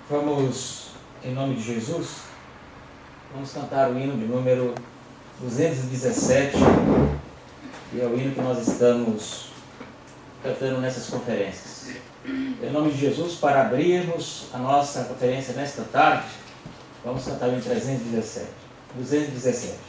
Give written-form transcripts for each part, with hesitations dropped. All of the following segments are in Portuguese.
Vamos, em nome de Jesus, vamos cantar o hino de número 217, que é o hino que nós estamos cantando nessas conferências. Em nome de Jesus, para abrirmos a nossa conferência nesta tarde, vamos cantar o hino 217.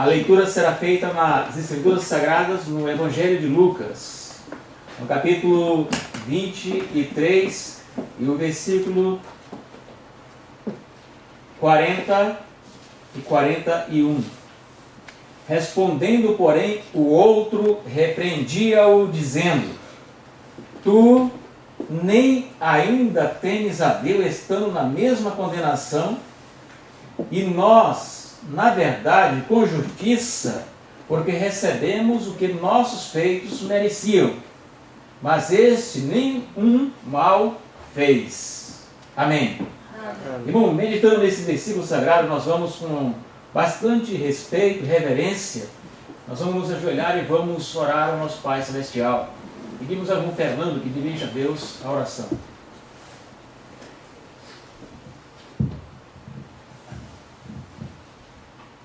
A leitura será feita nas Escrituras Sagradas no Evangelho de Lucas, no capítulo 23 e o versículo 40 e 41. Respondendo, porém, o outro repreendia-o, dizendo: Tu nem ainda temes a Deus, estando na mesma condenação, e nós na verdade, com justiça, porque recebemos o que nossos feitos mereciam. Mas este nenhum mal fez. Amém. Amém. Irmão, meditando nesse versículo sagrado, nós vamos com bastante respeito, reverência, nós vamos nos ajoelhar e vamos orar ao nosso Pai Celestial. Pedimos ao irmão Fernando que dirija a Deus a oração.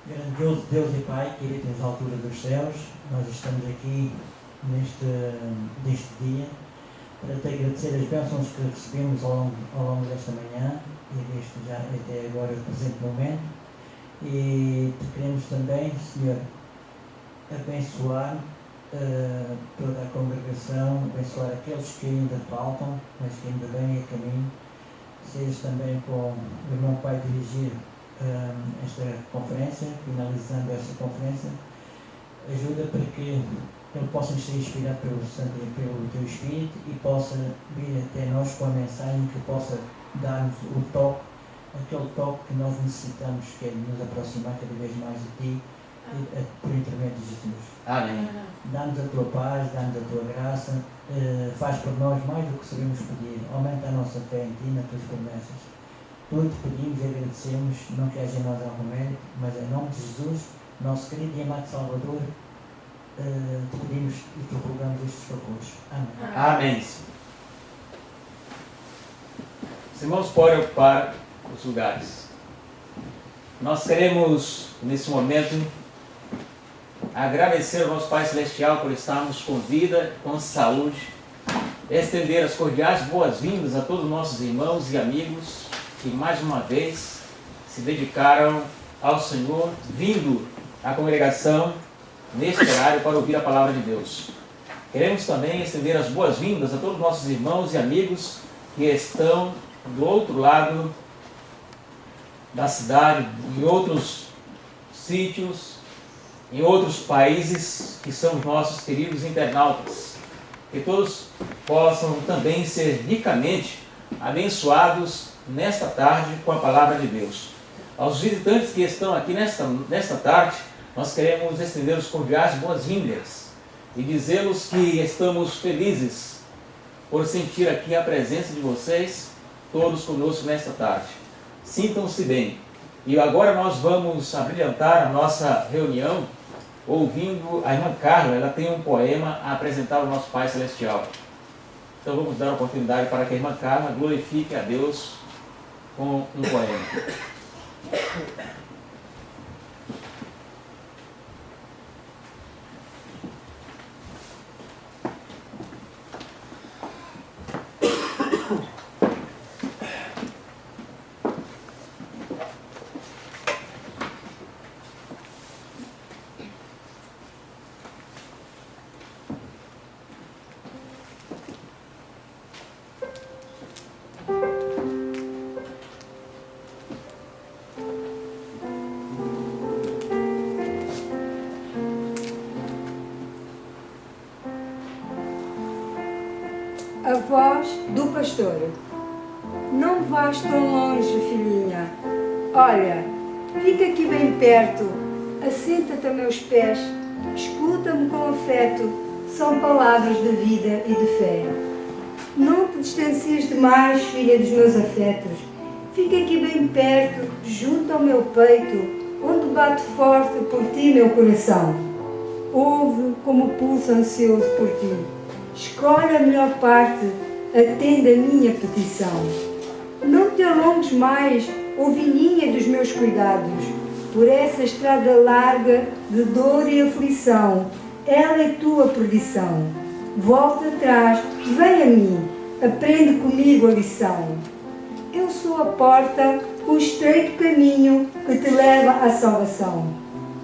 Grandioso Deus e Pai, querido nas alturas dos céus, nós estamos aqui neste dia para te agradecer as bênçãos que recebemos ao longo desta manhã e deste já até agora o presente momento, e te queremos também, Senhor, abençoar toda a congregação, abençoar aqueles que ainda faltam, mas que ainda vêm a caminho. Sejas também com o irmão Pai dirigir esta conferência, finalizando esta conferência, ajuda para que ele possa ser inspirado pelo Teu Espírito e possa vir até nós com a mensagem que possa dar-nos o toque, aquele toque que nós necessitamos, que é nos aproximar cada vez mais de Ti, por intermédio de Jesus. Amém. Dá-nos a Tua paz, dá-nos a Tua graça, faz por nós mais do que sabemos pedir, aumenta a nossa fé em Ti, nas Tuas promessas. Tudo te pedimos e agradecemos, não que haja em nós algum mérito, mas em nome de Jesus, nosso querido e amado Salvador, te pedimos e te rogamos estes favores. Amém. Amém. Os irmãos podem ocupar os lugares. Nós queremos, nesse momento, agradecer ao nosso Pai Celestial por estarmos com vida, com saúde, estender as cordiais boas-vindas a todos os nossos irmãos e amigos que mais uma vez se dedicaram ao Senhor, vindo à congregação neste horário para ouvir a palavra de Deus. Queremos também estender as boas-vindas a todos os nossos irmãos e amigos que estão do outro lado da cidade, em outros sítios, em outros países, que são os nossos queridos internautas. Que todos possam também ser ricamente abençoados nesta tarde com a palavra de Deus. Aos visitantes que estão aqui nesta tarde, nós queremos estender os cordiais boas-vindas e dizê-los que estamos felizes por sentir aqui a presença de vocês, todos conosco nesta tarde. Sintam-se bem. E agora nós vamos abrilhantar a nossa reunião ouvindo a irmã Carla. Ela tem um poema a apresentar ao nosso Pai Celestial. Então vamos dar a oportunidade para que a irmã Carla glorifique a Deus com um poema. A voz do pastor. Não vás tão longe, filhinha. Olha, fica aqui bem perto, assenta-te a meus pés, escuta-me com afeto, são palavras de vida e de fé. Não te distancies demais, filha dos meus afetos, fica aqui bem perto, junto ao meu peito, onde bate forte por ti meu coração. Ouve como pulsa ansioso por ti. Escolhe a melhor parte, atende a minha petição. Não te alongues mais, ovelhinha dos meus cuidados, por essa estrada larga de dor e aflição. Ela é tua perdição. Volta atrás, vem a mim, aprende comigo a lição. Eu sou a porta, o estreito caminho que te leva à salvação.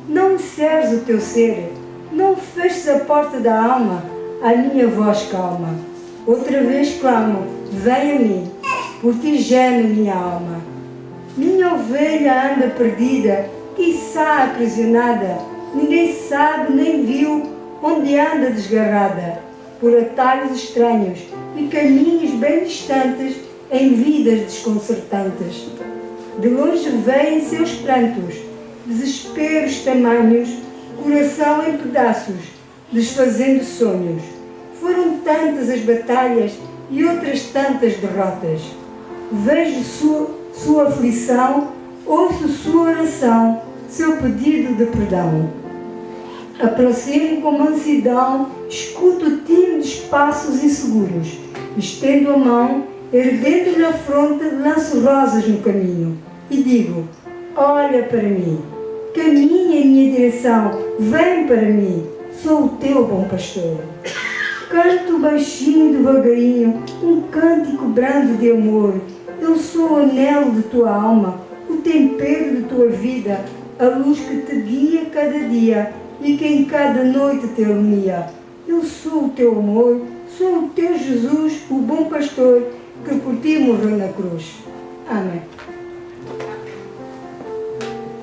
Não me cerres o teu ser, não feches a porta da alma. A minha voz calma, outra vez clamo, vem a mim, por ti geme minha alma. Minha ovelha anda perdida, quiçá aprisionada, ninguém sabe nem viu onde anda desgarrada, por atalhos estranhos e caminhos bem distantes, em vidas desconcertantes. De longe veem seus prantos, desesperos tamanhos, coração em pedaços, desfazendo sonhos. Foram tantas as batalhas e outras tantas derrotas. Vejo sua aflição, ouço sua oração, seu pedido de perdão. Aproximo com mansidão, escuto tímidos passos inseguros. Estendo a mão, erguendo-lhe a fronte, lanço rosas no caminho e digo: olha para mim, caminha em minha direção, vem para mim, sou o teu bom pastor. Canto baixinho e devagarinho, um cântico brando de amor. Eu sou o anelo de tua alma, o tempero de tua vida, a luz que te guia cada dia e que em cada noite te ilumina. Eu sou o teu amor, sou o teu Jesus, o bom pastor, que por ti morreu na cruz. Amém.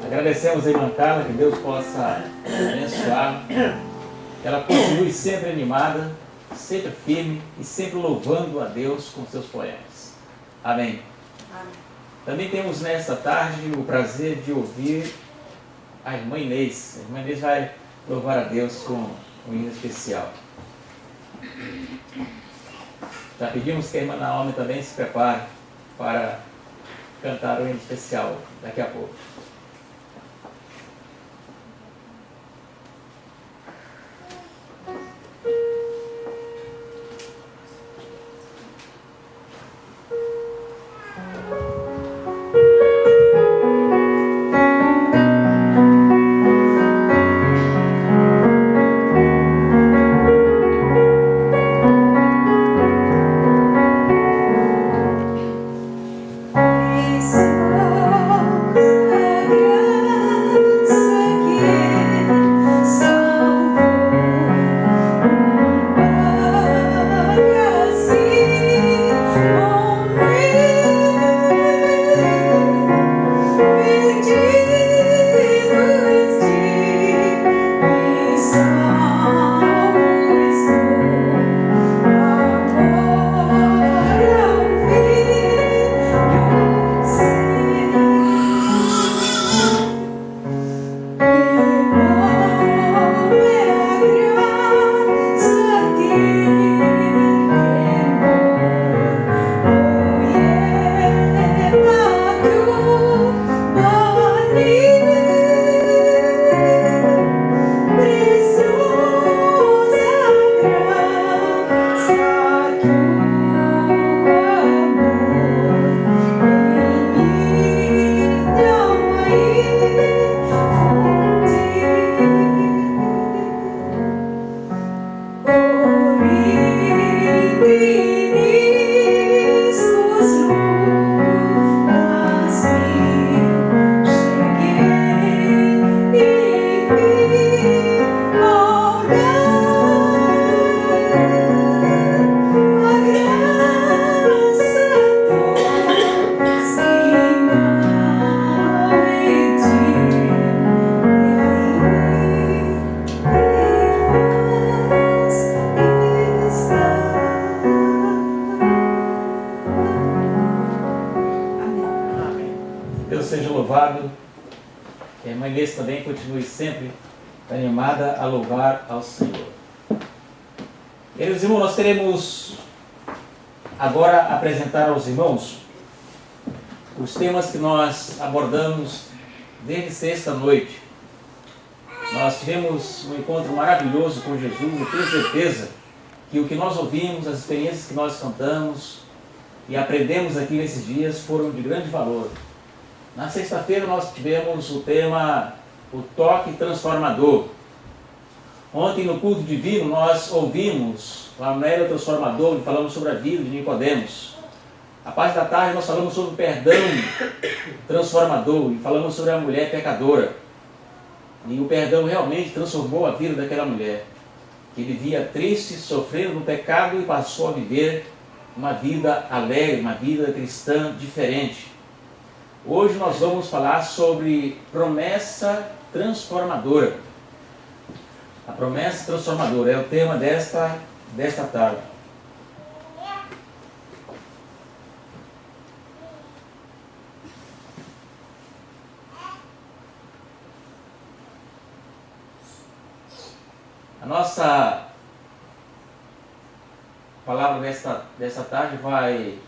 Agradecemos a irmã Carla, que Deus possa abençoar, que ela continue sempre animada, sempre firme e sempre louvando a Deus com seus poemas. Amém. Amém. Também temos nesta tarde o prazer de ouvir a irmã Inês. A irmã Inês vai louvar a Deus com um hino especial. Já pedimos que a irmã Naomi também se prepare para cantar o hino especial daqui a pouco. Que a irmã Inês também continue sempre animada a louvar ao Senhor. Queridos irmãos, nós queremos agora apresentar aos irmãos os temas que nós abordamos desde sexta-noite. Nós tivemos um encontro maravilhoso com Jesus. Eu tenho certeza que o que nós ouvimos, as experiências que nós cantamos e aprendemos aqui nesses dias foram de grande valor. Na sexta-feira nós tivemos o tema O Toque Transformador. Ontem no culto divino nós ouvimos o Amélio Transformador e falamos sobre a vida de Nicodemos. A parte da tarde nós falamos sobre o perdão transformador e falamos sobre a mulher pecadora. E o perdão realmente transformou a vida daquela mulher, que vivia triste, sofrendo no pecado e passou a viver uma vida alegre, uma vida cristã diferente. Hoje nós vamos falar sobre promessa transformadora. A promessa transformadora é o tema desta tarde. A nossa palavra desta tarde vai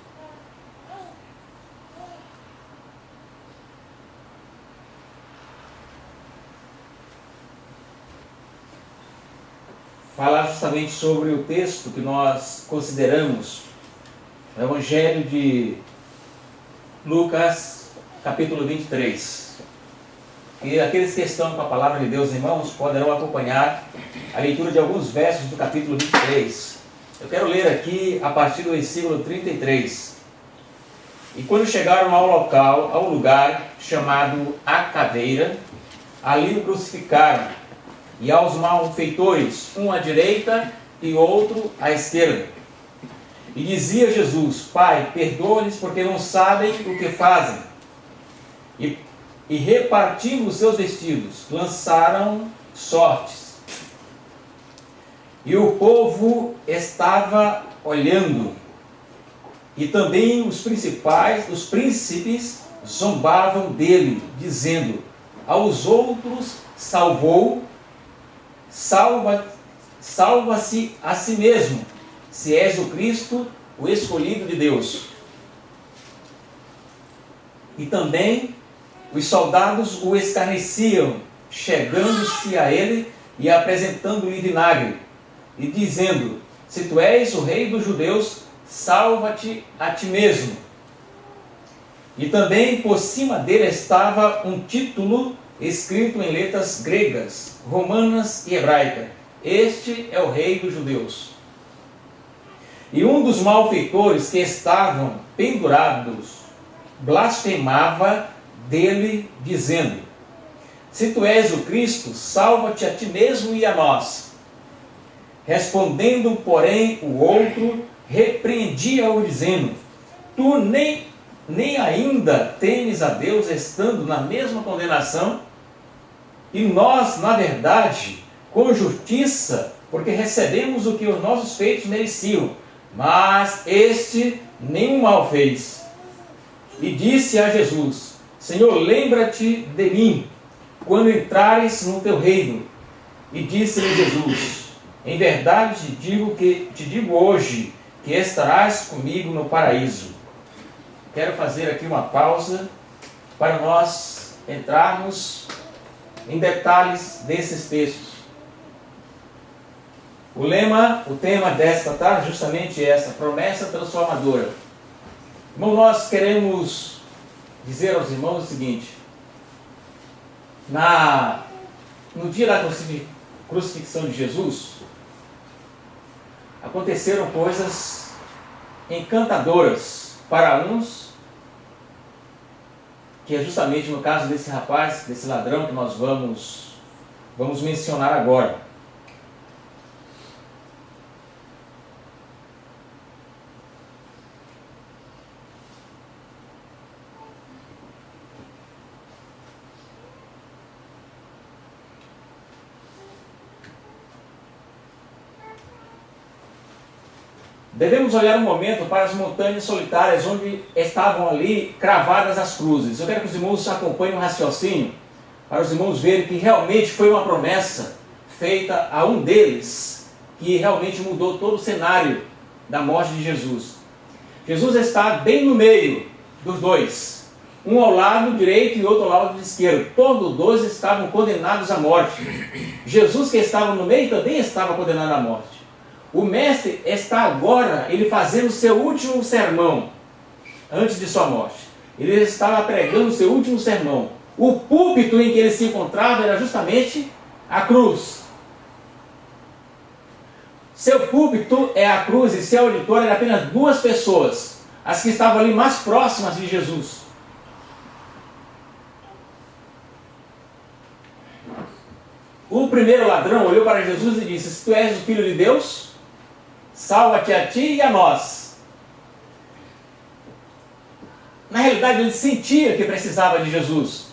falar justamente sobre o texto que nós consideramos, o Evangelho de Lucas, capítulo 23. E aqueles que estão com a palavra de Deus, irmãos, poderão acompanhar a leitura de alguns versos do capítulo 23. Eu quero ler aqui a partir do versículo 33. E quando chegaram ao lugar chamado A Caveira, ali o crucificaram, e aos malfeitores, um à direita e outro à esquerda. E dizia Jesus: Pai, perdoa-lhes, porque não sabem o que fazem. E repartindo os seus vestidos, lançaram sortes. E o povo estava olhando. E também os príncipes zombavam dele, dizendo: aos outros salvou, salva-se a si mesmo, se és o Cristo, o escolhido de Deus. E também os soldados o escarneciam, chegando-se a ele e apresentando-lhe vinagre, e dizendo: se tu és o rei dos judeus, salva-te a ti mesmo. E também por cima dele estava um título escrito em letras gregas, romanas e hebraicas: este é o rei dos judeus. E um dos malfeitores que estavam pendurados blasfemava dele, dizendo: se tu és o Cristo, salva-te a ti mesmo e a nós. Respondendo, porém, o outro repreendia-o, dizendo: tu nem ainda temes a Deus, estando na mesma condenação? E nós, na verdade, com justiça, porque recebemos o que os nossos feitos mereciam, mas este nenhum mal fez. E disse a Jesus: Senhor, lembra-te de mim, quando entrares no teu reino. E disse-lhe Jesus: em verdade te digo hoje, que estarás comigo no paraíso. Quero fazer aqui uma pausa para nós entrarmos em detalhes desses textos. O tema desta tarde é justamente essa: promessa transformadora. Irmão, nós queremos dizer aos irmãos o seguinte: no dia da crucifixão de Jesus, aconteceram coisas encantadoras para uns, que é justamente no caso desse rapaz, desse ladrão que nós vamos mencionar agora. Devemos olhar um momento para as montanhas solitárias onde estavam ali cravadas as cruzes. Eu quero que os irmãos acompanhem o raciocínio, para os irmãos verem que realmente foi uma promessa feita a um deles, que realmente mudou todo o cenário da morte de Jesus. Jesus está bem no meio dos dois, um ao lado direito e outro ao lado esquerdo. Todos os dois estavam condenados à morte. Jesus, que estava no meio, também estava condenado à morte. O mestre está agora, ele fazendo o seu último sermão, antes de sua morte. Ele estava pregando o seu último sermão. O púlpito em que ele se encontrava era justamente a cruz. Seu púlpito é a cruz e seu auditório era apenas duas pessoas, as que estavam ali mais próximas de Jesus. O primeiro ladrão olhou para Jesus e disse: se tu és o Filho de Deus, salva-te a ti e a nós. Na realidade, ele sentia que precisava de Jesus.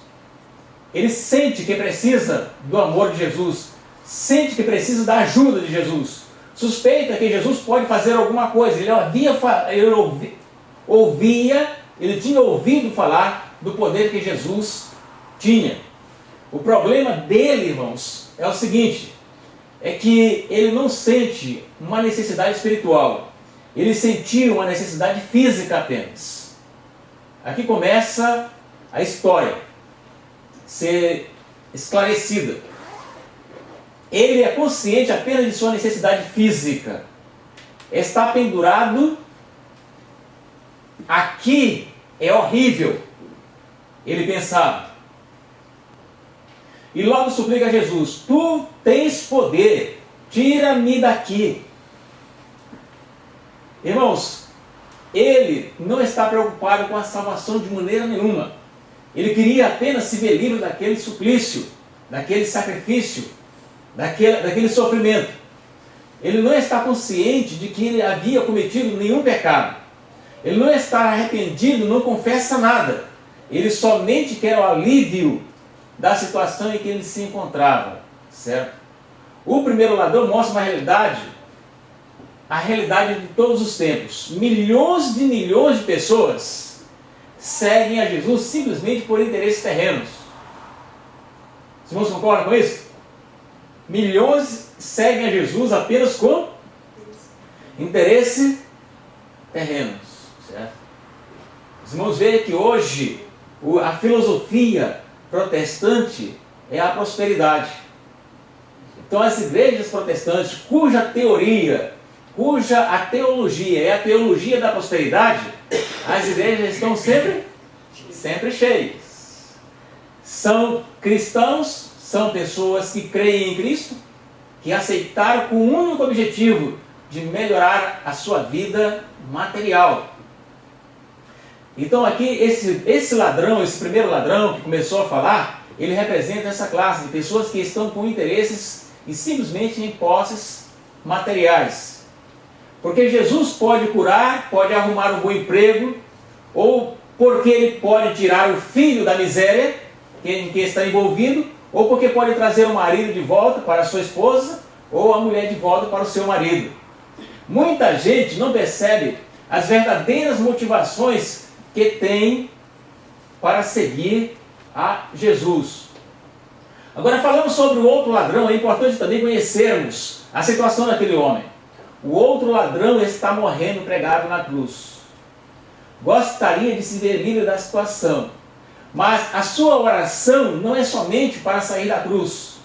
Ele sente que precisa do amor de Jesus. Sente que precisa da ajuda de Jesus. Suspeita que Jesus pode fazer alguma coisa. Ele tinha ouvido falar do poder que Jesus tinha. O problema dele, irmãos, é o seguinte: é que ele não sente uma necessidade espiritual, ele sentia uma necessidade física apenas. Aqui começa a história ser esclarecida. Ele é consciente apenas de sua necessidade física. Está pendurado, aqui é horrível, ele pensava. E logo suplica a Jesus: tu tens poder, tira-me daqui. Irmãos, ele não está preocupado com a salvação de maneira nenhuma. Ele queria apenas se ver livre daquele suplício, daquele sacrifício, daquele sofrimento. Ele não está consciente de que ele havia cometido nenhum pecado. Ele não está arrependido, não confessa nada. Ele somente quer o alívio da situação em que ele se encontrava, certo? O primeiro ladrão mostra uma realidade, a realidade de todos os tempos. Milhões de pessoas seguem a Jesus simplesmente por interesses terrenos. Os irmãos concordam com isso? Milhões seguem a Jesus apenas com interesse terrenos, certo? Os irmãos veem que hoje a filosofia protestante é a prosperidade. Então as igrejas protestantes, cuja a teologia é a teologia da prosperidade, as igrejas estão sempre cheias. São cristãos, são pessoas que creem em Cristo, que aceitaram com o único objetivo de melhorar a sua vida material. Então aqui esse ladrão, esse primeiro ladrão que começou a falar, ele representa essa classe de pessoas que estão com interesses e simplesmente em posses materiais. Porque Jesus pode curar, pode arrumar um bom emprego, ou porque ele pode tirar o filho da miséria em que está envolvido, ou porque pode trazer o marido de volta para a sua esposa, ou a mulher de volta para o seu marido. Muita gente não percebe as verdadeiras motivações que tem para seguir a Jesus. Agora, falando sobre o outro ladrão, é importante também conhecermos a situação daquele homem. O outro ladrão está morrendo pregado na cruz. Gostaria de se ver livre da situação, mas a sua oração não é somente para sair da cruz.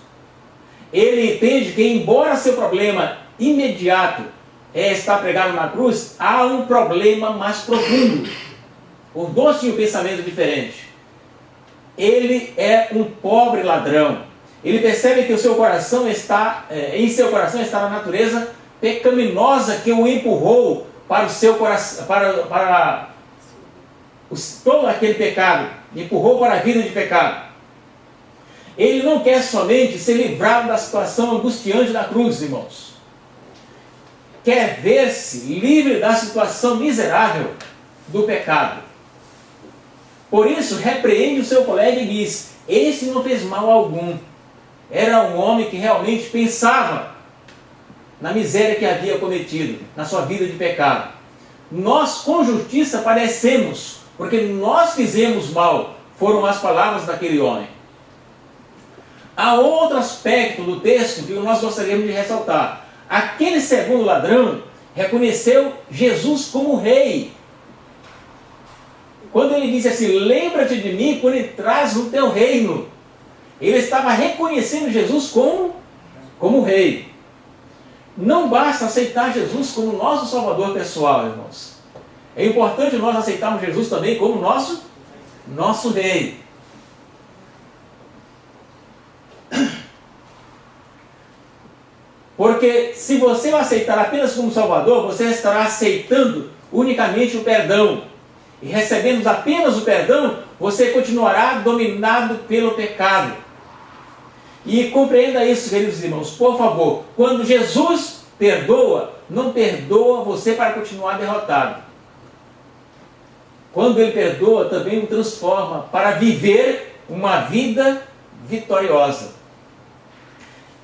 Ele entende que, embora seu problema imediato é estar pregado na cruz, há um problema mais profundo. Os dois tinham um pensamento diferente. Ele é um pobre ladrão. Ele percebe que em seu coração está a natureza pecaminosa que o empurrou para o seu coração, para todo aquele pecado, empurrou para a vida de pecado. Ele não quer somente ser livrado da situação angustiante da cruz, irmãos. Quer ver-se livre da situação miserável do pecado. Por isso, repreende o seu colega e diz: este não fez mal algum. Era um homem que realmente pensava na miséria que havia cometido, na sua vida de pecado. Nós com justiça padecemos, porque nós fizemos mal, foram as palavras daquele homem. Há outro aspecto do texto que nós gostaríamos de ressaltar. Aquele segundo ladrão reconheceu Jesus como rei. Quando ele disse assim: lembra-te de mim quando entras no teu reino. Ele estava reconhecendo Jesus como rei. Não basta aceitar Jesus como nosso Salvador pessoal, irmãos. É importante nós aceitarmos Jesus também como nosso rei. Porque se você o aceitar apenas como Salvador, você estará aceitando unicamente o perdão. E recebendo apenas o perdão, você continuará dominado pelo pecado. E compreenda isso, queridos irmãos, por favor. Quando Jesus perdoa, não perdoa você para continuar derrotado. Quando Ele perdoa, também o transforma para viver uma vida vitoriosa.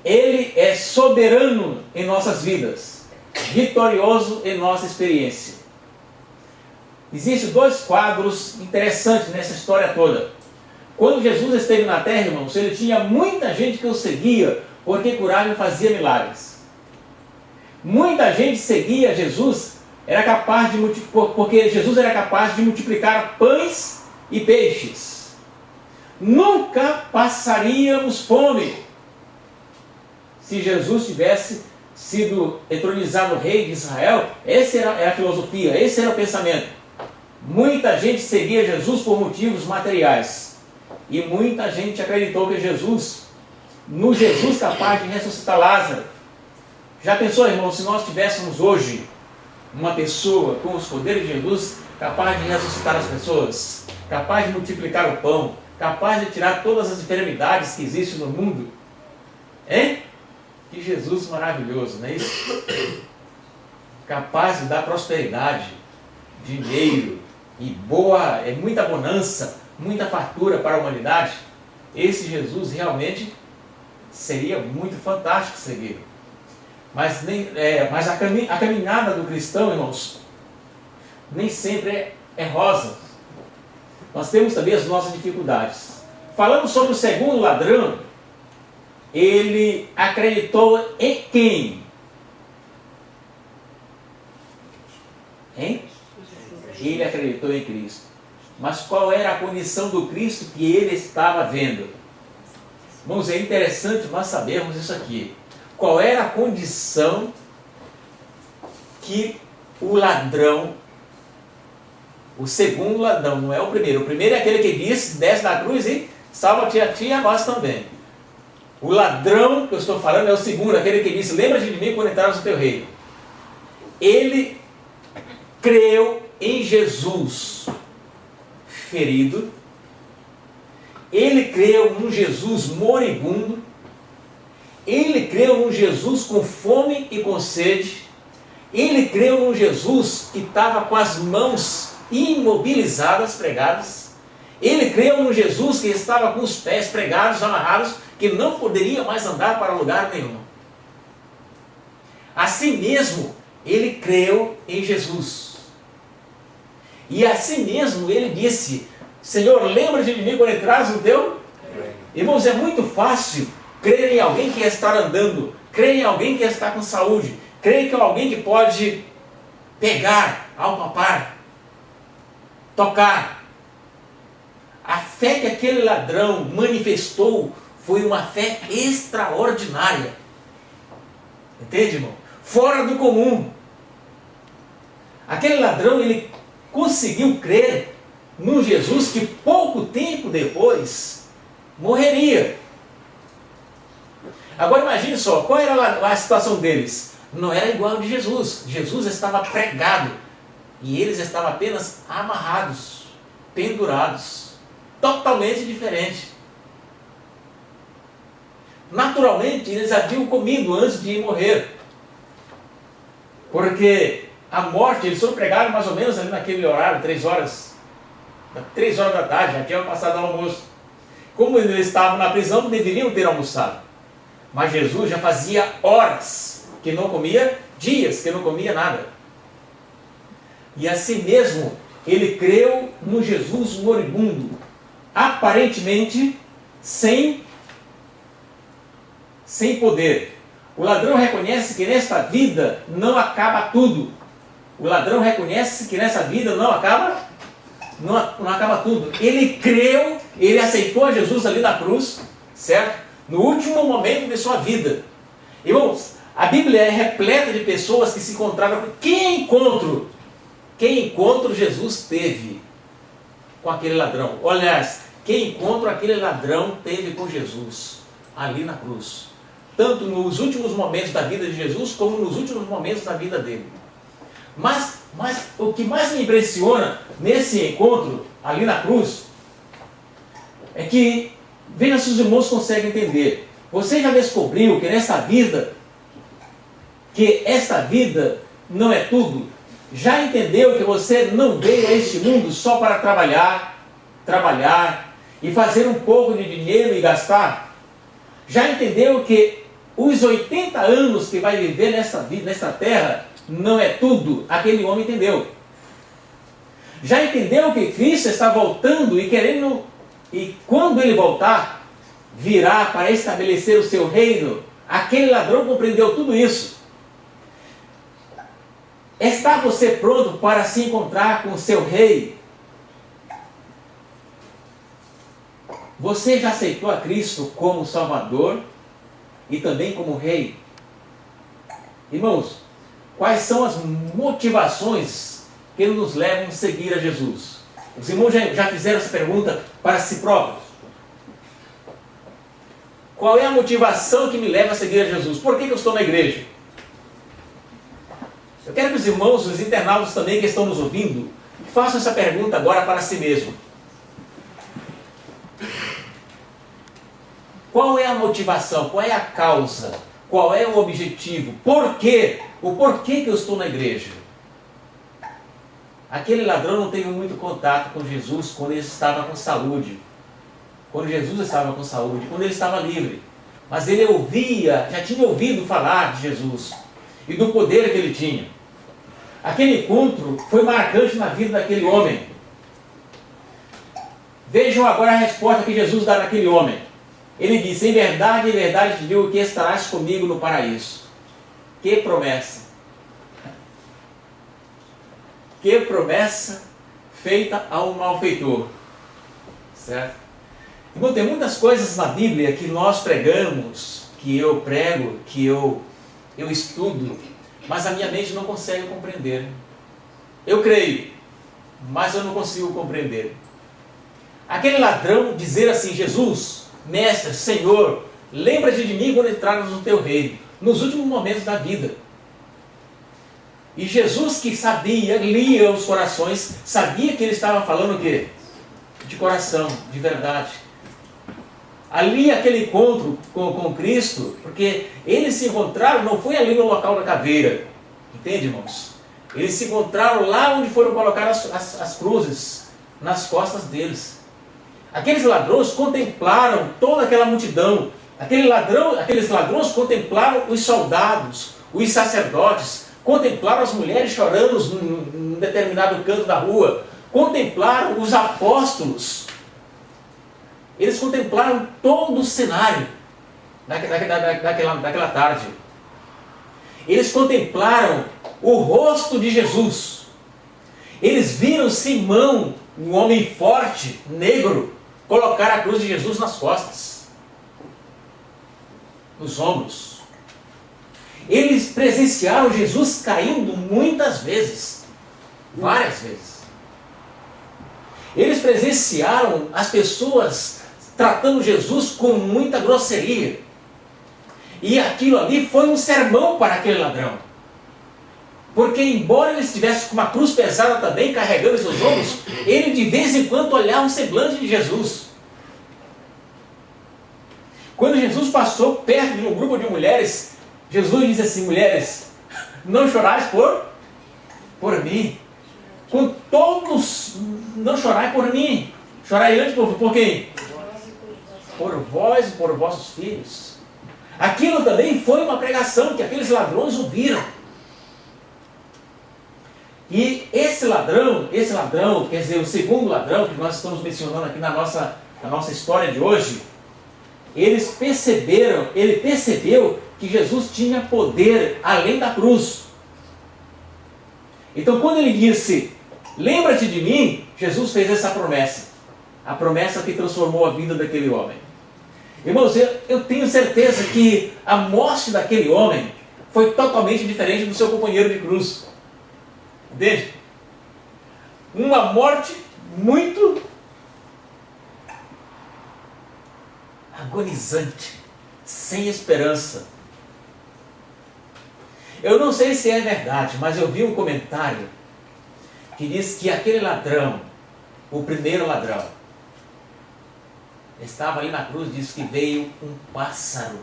Ele é soberano em nossas vidas, vitorioso em nossa experiência. Existem dois quadros interessantes nessa história toda. Quando Jesus esteve na terra, irmãos, ele tinha muita gente que o seguia, porque curava e fazia milagres. Muita gente seguia Jesus, porque Jesus era capaz de multiplicar pães e peixes. Nunca passaríamos fome se Jesus tivesse sido entronizado rei de Israel. Essa era a filosofia, esse era o pensamento. Muita gente seguia Jesus por motivos materiais. E muita gente acreditou que no Jesus capaz de ressuscitar Lázaro. Já pensou, irmão, se nós tivéssemos hoje uma pessoa com os poderes de Jesus, capaz de ressuscitar as pessoas, capaz de multiplicar o pão, capaz de tirar todas as enfermidades que existem no mundo? Hein? Que Jesus maravilhoso, não é isso? Capaz de dar prosperidade, dinheiro e muita bonança, muita fartura para a humanidade. Esse Jesus realmente seria muito fantástico seguir. Mas a caminhada do cristão, irmãos, nem sempre é rosa. Nós temos também as nossas dificuldades. Falando sobre o segundo ladrão, ele acreditou em quem? Hein? Ele acreditou em Cristo. Mas qual era a condição do Cristo que ele estava vendo? Irmãos, é interessante nós sabermos isso aqui. Qual era a condição que o ladrão, o segundo ladrão, não é o primeiro é aquele que disse, desce da cruz e salva-te a ti e a nós também. O ladrão que eu estou falando é o segundo, aquele que disse, lembra-te de mim quando entrares no teu reino. Ele creu em Jesus ferido, ele creu num Jesus moribundo, ele creu num Jesus com fome e com sede, ele creu num Jesus que estava com as mãos imobilizadas, pregadas, ele creu num Jesus que estava com os pés pregados, amarrados, que não poderia mais andar para lugar nenhum. Assim mesmo, ele creu em Jesus. E assim mesmo ele disse, Senhor, lembra-te de mim quando entrares no teu? Irmãos, é muito fácil crer em alguém que está andando, crer em alguém que está com saúde, crer em alguém que pode pegar, apalpar, tocar. A fé que aquele ladrão manifestou foi uma fé extraordinária. Entende, irmão? Fora do comum. Aquele ladrão, ele conseguiu crer num Jesus que pouco tempo depois morreria. Agora imagine só, qual era a situação deles? Não era igual a de Jesus. Jesus estava pregado e eles estavam apenas amarrados, pendurados. Totalmente diferente. Naturalmente, eles haviam comido antes de ir morrer. Porque a morte, eles foram pregados mais ou menos ali naquele horário, 3 horas da tarde, já tinham passado o almoço. Como eles estavam na prisão, deveriam ter almoçado. Mas Jesus já fazia horas que não comia, dias que não comia nada. E assim mesmo, ele creu no Jesus moribundo, aparentemente sem poder. O ladrão reconhece que nesta vida não acaba tudo. O ladrão reconhece que nessa vida não acaba tudo. Ele creu, ele aceitou a Jesus ali na cruz, certo? No último momento de sua vida. Irmãos, a Bíblia é repleta de pessoas que se encontraram com... Que encontro Jesus teve com aquele ladrão? Olha, que encontro aquele ladrão teve com Jesus ali na cruz. Tanto nos últimos momentos da vida de Jesus, como nos últimos momentos da vida dele. Mas o que mais me impressiona nesse encontro ali na cruz é que, veja se os irmãos conseguem entender. Você já descobriu que esta vida não é tudo? Já entendeu que você não veio a este mundo só para trabalhar e fazer um pouco de dinheiro e gastar? Já entendeu que os 80 anos que vai viver nesta terra não é tudo? Aquele homem entendeu. Já entendeu que Cristo está voltando e quando ele voltar, virá para estabelecer o seu reino Aquele ladrão compreendeu tudo isso. Está você pronto para se encontrar com o seu rei? Você já aceitou a Cristo como Salvador e também como Rei? Irmãos, quais são as motivações que nos levam a seguir a Jesus? Os irmãos já fizeram essa pergunta para si próprios? Qual é a motivação que me leva a seguir a Jesus? Por que eu estou na igreja? Eu quero que os irmãos, os internautas também que estão nos ouvindo, façam essa pergunta agora para si mesmo. Qual é a motivação? Qual é a causa? Qual é o objetivo? Por quê? O porquê que eu estou na igreja? Aquele ladrão não teve muito contato com Jesus quando ele estava com saúde. Quando Jesus estava com saúde, quando ele estava livre. Mas ele ouvia, já tinha ouvido falar de Jesus e do poder que ele tinha. Aquele encontro foi marcante na vida daquele homem. Vejam agora a resposta que Jesus dá naquele homem. Ele disse: em verdade te digo que estarás comigo no paraíso. Que promessa! Que promessa feita a um malfeitor. Certo? Então, tem muitas coisas na Bíblia que nós pregamos, que eu prego, que eu estudo, mas a minha mente não consegue compreender. Eu creio, mas eu não consigo compreender. Aquele ladrão dizer assim: Jesus, Mestre, Senhor, lembra-te de mim quando entrarmos no teu reino, nos últimos momentos da vida. E Jesus, que sabia, lia os corações, sabia que ele estava falando o quê? De coração, de verdade. Ali aquele encontro com Cristo, porque eles se encontraram, não foi ali no local da caveira, entende, irmãos? Eles se encontraram lá onde foram colocadas as cruzes, nas costas deles. Aqueles ladrões contemplaram toda aquela multidão. Aqueles ladrões contemplaram os soldados, os sacerdotes, contemplaram as mulheres chorando num determinado canto da rua, contemplaram os apóstolos. Eles contemplaram todo o cenário daquela tarde. Eles contemplaram o rosto de Jesus. Eles viram Simão, um homem forte, negro, colocar a cruz de Jesus nas costas, nos ombros. Eles presenciaram Jesus caindo muitas vezes, várias vezes. Eles presenciaram as pessoas tratando Jesus com muita grosseria. E aquilo ali foi um sermão para aquele ladrão. Porque embora ele estivesse com uma cruz pesada também, carregando seus ombros, ele de vez em quando olhava o semblante de Jesus. Quando Jesus passou perto de um grupo de mulheres, Jesus disse assim: mulheres, não chorais por mim. Com todos, não chorai por mim. Chorai antes por quem? Por vós e por vossos filhos. Aquilo também foi uma pregação que aqueles ladrões ouviram. E esse ladrão, quer dizer, o segundo ladrão que nós estamos mencionando aqui na nossa história de hoje, ele percebeu que Jesus tinha poder além da cruz. Então quando ele disse: lembra-te de mim, Jesus fez essa promessa. A promessa que transformou a vida daquele homem. Irmãos, eu tenho certeza que a morte daquele homem foi totalmente diferente do seu companheiro de cruz. Entende? Uma morte muito agonizante, sem esperança. Eu não sei se é verdade, mas eu vi um comentário que diz que aquele ladrão, o primeiro ladrão, estava ali na cruz, diz que veio um pássaro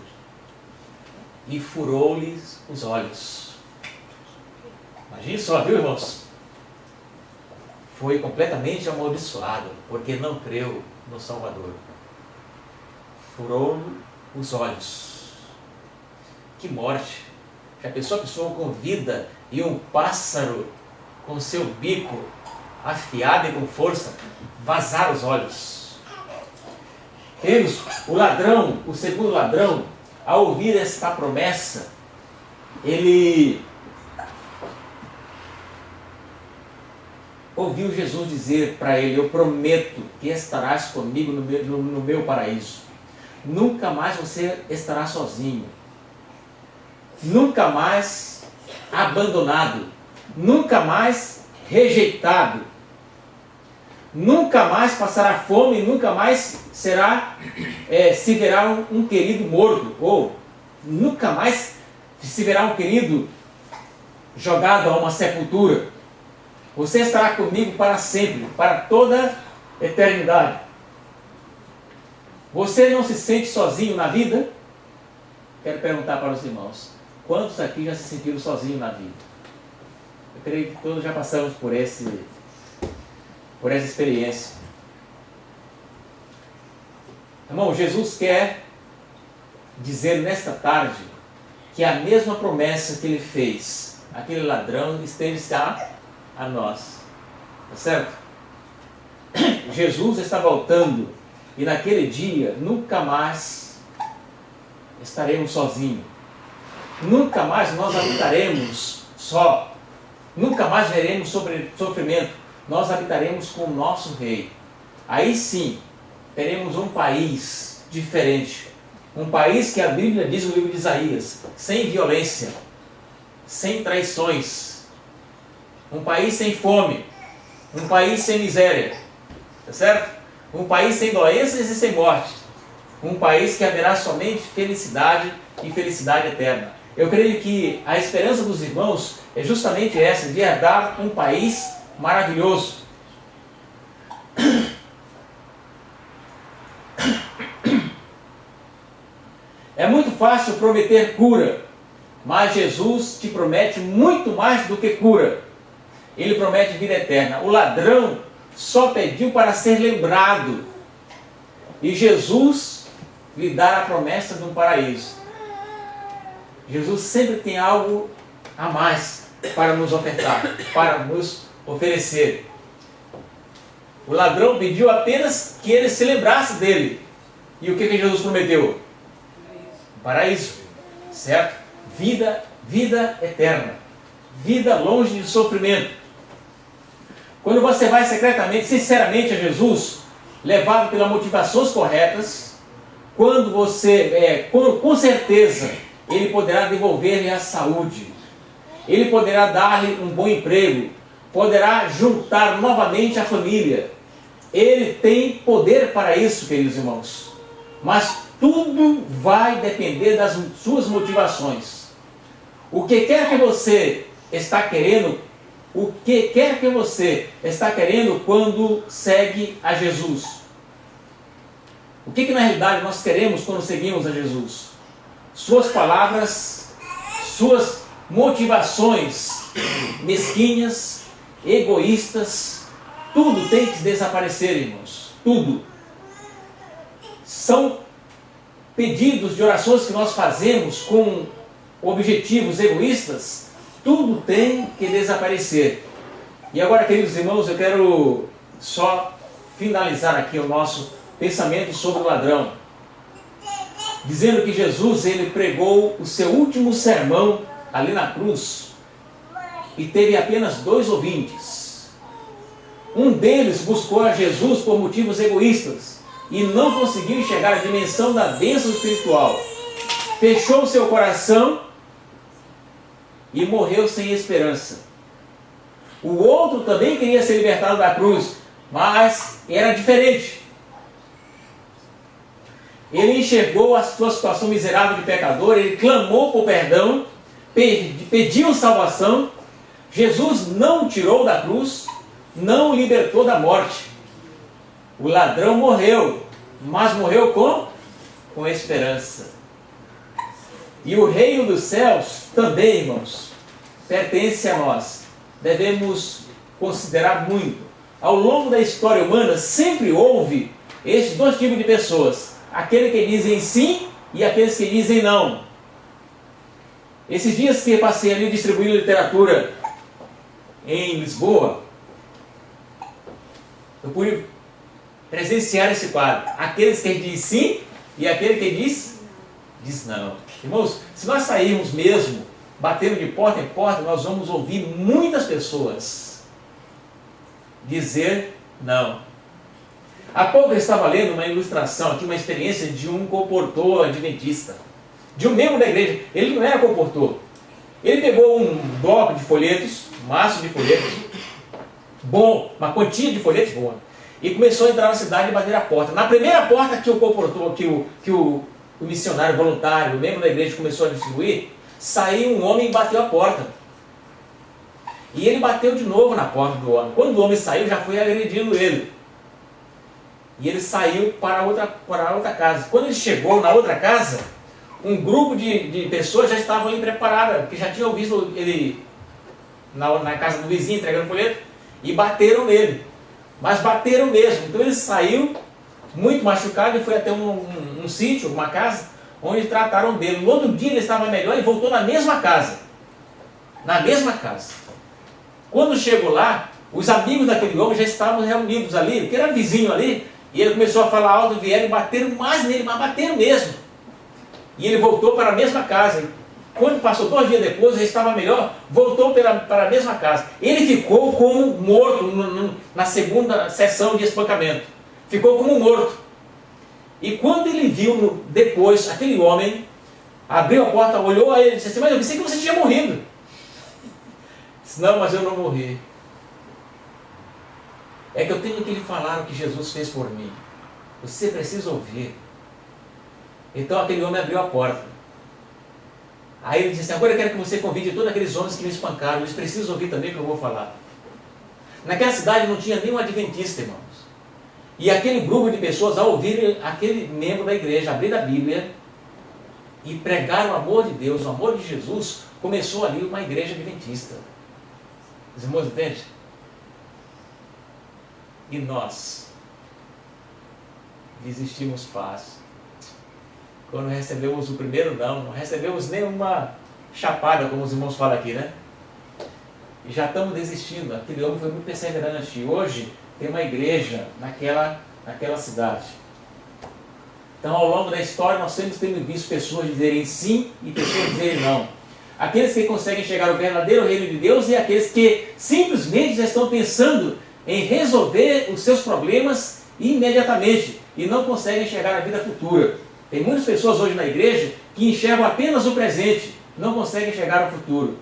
e furou-lhes os olhos. Imagine só, viu, irmãos? Foi completamente amaldiçoado, porque não creu no Salvador. Furou-lhe os olhos. Que morte! Já pensou a pessoa com vida e um pássaro com seu bico afiado e com força vazar os olhos? Eles, o ladrão, o segundo ladrão, ao ouvir esta promessa, ele ouviu Jesus dizer para ele: eu prometo que estarás comigo no meu paraíso. Nunca mais você estará sozinho. Nunca mais abandonado. Nunca mais rejeitado. Nunca mais passará fome, nunca mais se verá um querido morto, ou nunca mais se verá um querido jogado a uma sepultura. Você estará comigo para sempre, para toda a eternidade. Você não se sente sozinho na vida? Quero perguntar para os irmãos: quantos aqui já se sentiram sozinhos na vida? Eu creio que todos já passamos por essa experiência. Irmão, Jesus quer dizer nesta tarde que a mesma promessa que ele fez àquele ladrão estende-se a nós. Tá certo? Jesus está voltando e naquele dia nunca mais estaremos sozinhos. Nunca mais nós habitaremos só. Nunca mais veremos sofrimento. Nós habitaremos com o nosso Rei. Aí sim, teremos um país diferente. Um país que a Bíblia diz no livro de Isaías: sem violência, sem traições. Um país sem fome. Um país sem miséria. Tá certo? Um país sem doenças e sem morte. Um país que haverá somente felicidade e felicidade eterna. Eu creio que a esperança dos irmãos é justamente essa, de herdar um país maravilhoso. É muito fácil prometer cura, mas Jesus te promete muito mais do que cura. Ele promete vida eterna. O ladrão só pediu para ser lembrado, e Jesus lhe dá a promessa de um paraíso. Jesus sempre tem algo a mais para nos ofertar, para nos oferecer. O ladrão pediu apenas que ele se lembrasse dele. E o que Jesus prometeu? Paraíso, certo? Vida eterna. Vida longe de sofrimento. Quando você vai secretamente, sinceramente a Jesus, levado pelas motivações corretas, quando você, com certeza, Ele poderá devolver-lhe a saúde. Ele poderá dar-lhe um bom emprego. Poderá juntar novamente a família. Ele tem poder para isso, queridos irmãos. Mas tudo vai depender das suas motivações. O que quer que você está querendo, quando segue a Jesus? O que na realidade nós queremos quando seguimos a Jesus? Suas palavras, suas motivações mesquinhas, egoístas, tudo tem que desaparecer, irmãos. Tudo. São pedidos de orações que nós fazemos com objetivos egoístas. Tudo tem que desaparecer. E agora, queridos irmãos, eu quero só finalizar aqui o nosso pensamento sobre o ladrão, dizendo que Jesus, ele pregou o seu último sermão ali na cruz e teve apenas 2 ouvintes. Um deles buscou a Jesus por motivos egoístas e não conseguiu enxergar a dimensão da bênção espiritual. Fechou seu coração e morreu sem esperança. O outro também queria ser libertado da cruz, mas era diferente. Ele enxergou a sua situação miserável de pecador, ele clamou por perdão, pediu salvação. Jesus não o tirou da cruz, não o libertou da morte. O ladrão morreu, mas morreu com esperança. E o reino dos céus também, irmãos, pertence a nós. Devemos considerar muito. Ao longo da história humana, sempre houve esses 2 tipos de pessoas. Aqueles que dizem sim e aqueles que dizem não. Esses dias que passei ali distribuindo literatura em Lisboa, eu pude presenciar esse quadro. Aqueles que dizem sim e aquele que diz diz não. Irmãos, se nós sairmos mesmo, batendo de porta em porta, nós vamos ouvir muitas pessoas dizer não. Há pouco eu estava lendo uma ilustração aqui, uma experiência de um comportor adventista, de um membro da igreja. Ele não era comportor. Ele pegou um bloco de folhetos, um maço de folhetos, bom, uma quantia de folhetos boa, e começou a entrar na cidade e bater a porta. Na primeira porta que o comportor, que o missionário voluntário, o membro da igreja começou a distribuir, saiu um homem e bateu a porta. E ele bateu de novo na porta do homem. Quando o homem saiu, já foi agredindo ele. E ele saiu para outra casa. Quando ele chegou na outra casa, um grupo de pessoas já estavam ali preparadas, que já tinham visto ele na casa do vizinho entregando folheto, e bateram nele. Mas bateram mesmo. Então ele saiu muito machucado e foi até um sítio, uma casa, onde trataram dele. No outro dia ele estava melhor e voltou na mesma casa. Na mesma casa. Quando chegou lá, os amigos daquele homem já estavam reunidos ali, que era vizinho ali, e ele começou a falar alto, vieram e bateram mais nele, mas bateram mesmo. E ele voltou para a mesma casa. Quando passou 2 dias depois, ele estava melhor, voltou para a mesma casa. Ele ficou como morto na segunda sessão de espancamento. Ficou como morto. E quando ele viu depois aquele homem, abriu a porta, olhou a ele e disse assim: mas eu pensei que você tinha morrido. Disse: não, mas eu não morri. É que eu tenho que lhe falar o que Jesus fez por mim. Você precisa ouvir. Então aquele homem abriu a porta. Aí ele disse: agora eu quero que você convide todos aqueles homens que me espancaram. Eles precisam ouvir também o que eu vou falar. Naquela cidade não tinha nenhum adventista, irmãos. E aquele grupo de pessoas, ao ouvirem aquele membro da igreja abrir a Bíblia e pregar o amor de Deus, o amor de Jesus, começou ali uma igreja adventista. Os irmãos entendem? E nós desistimos fácil. Quando recebemos o primeiro não recebemos nenhuma chapada, como os irmãos falam aqui, né? E já estamos desistindo. Aquele homem foi muito perseverante. Hoje tem uma igreja naquela cidade. Então, ao longo da história, nós sempre temos visto pessoas dizerem sim e pessoas dizerem não. Aqueles que conseguem chegar ao verdadeiro reino de Deus e aqueles que simplesmente já estão pensando em resolver os seus problemas imediatamente e não conseguem chegar à vida futura. Tem muitas pessoas hoje na igreja que enxergam apenas o presente, não conseguem chegar ao futuro.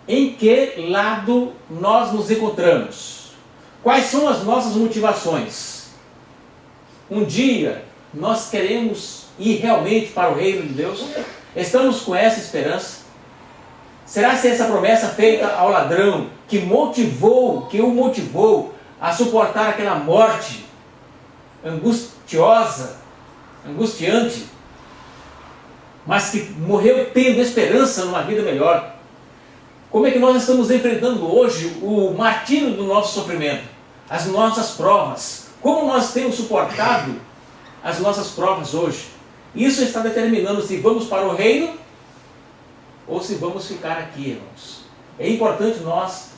Em que lado nós nos encontramos? Quais são as nossas motivações? Um dia nós queremos ir realmente para o reino de Deus? Estamos com essa esperança? Será que essa promessa feita ao ladrão que o motivou a suportar aquela morte angustiante, mas que morreu tendo esperança numa vida melhor? Como é que nós estamos enfrentando hoje o martírio do nosso sofrimento, as nossas provas? Como nós temos suportado as nossas provas hoje? Isso está determinando se vamos para o reino ou se vamos ficar aqui, irmãos. É importante nós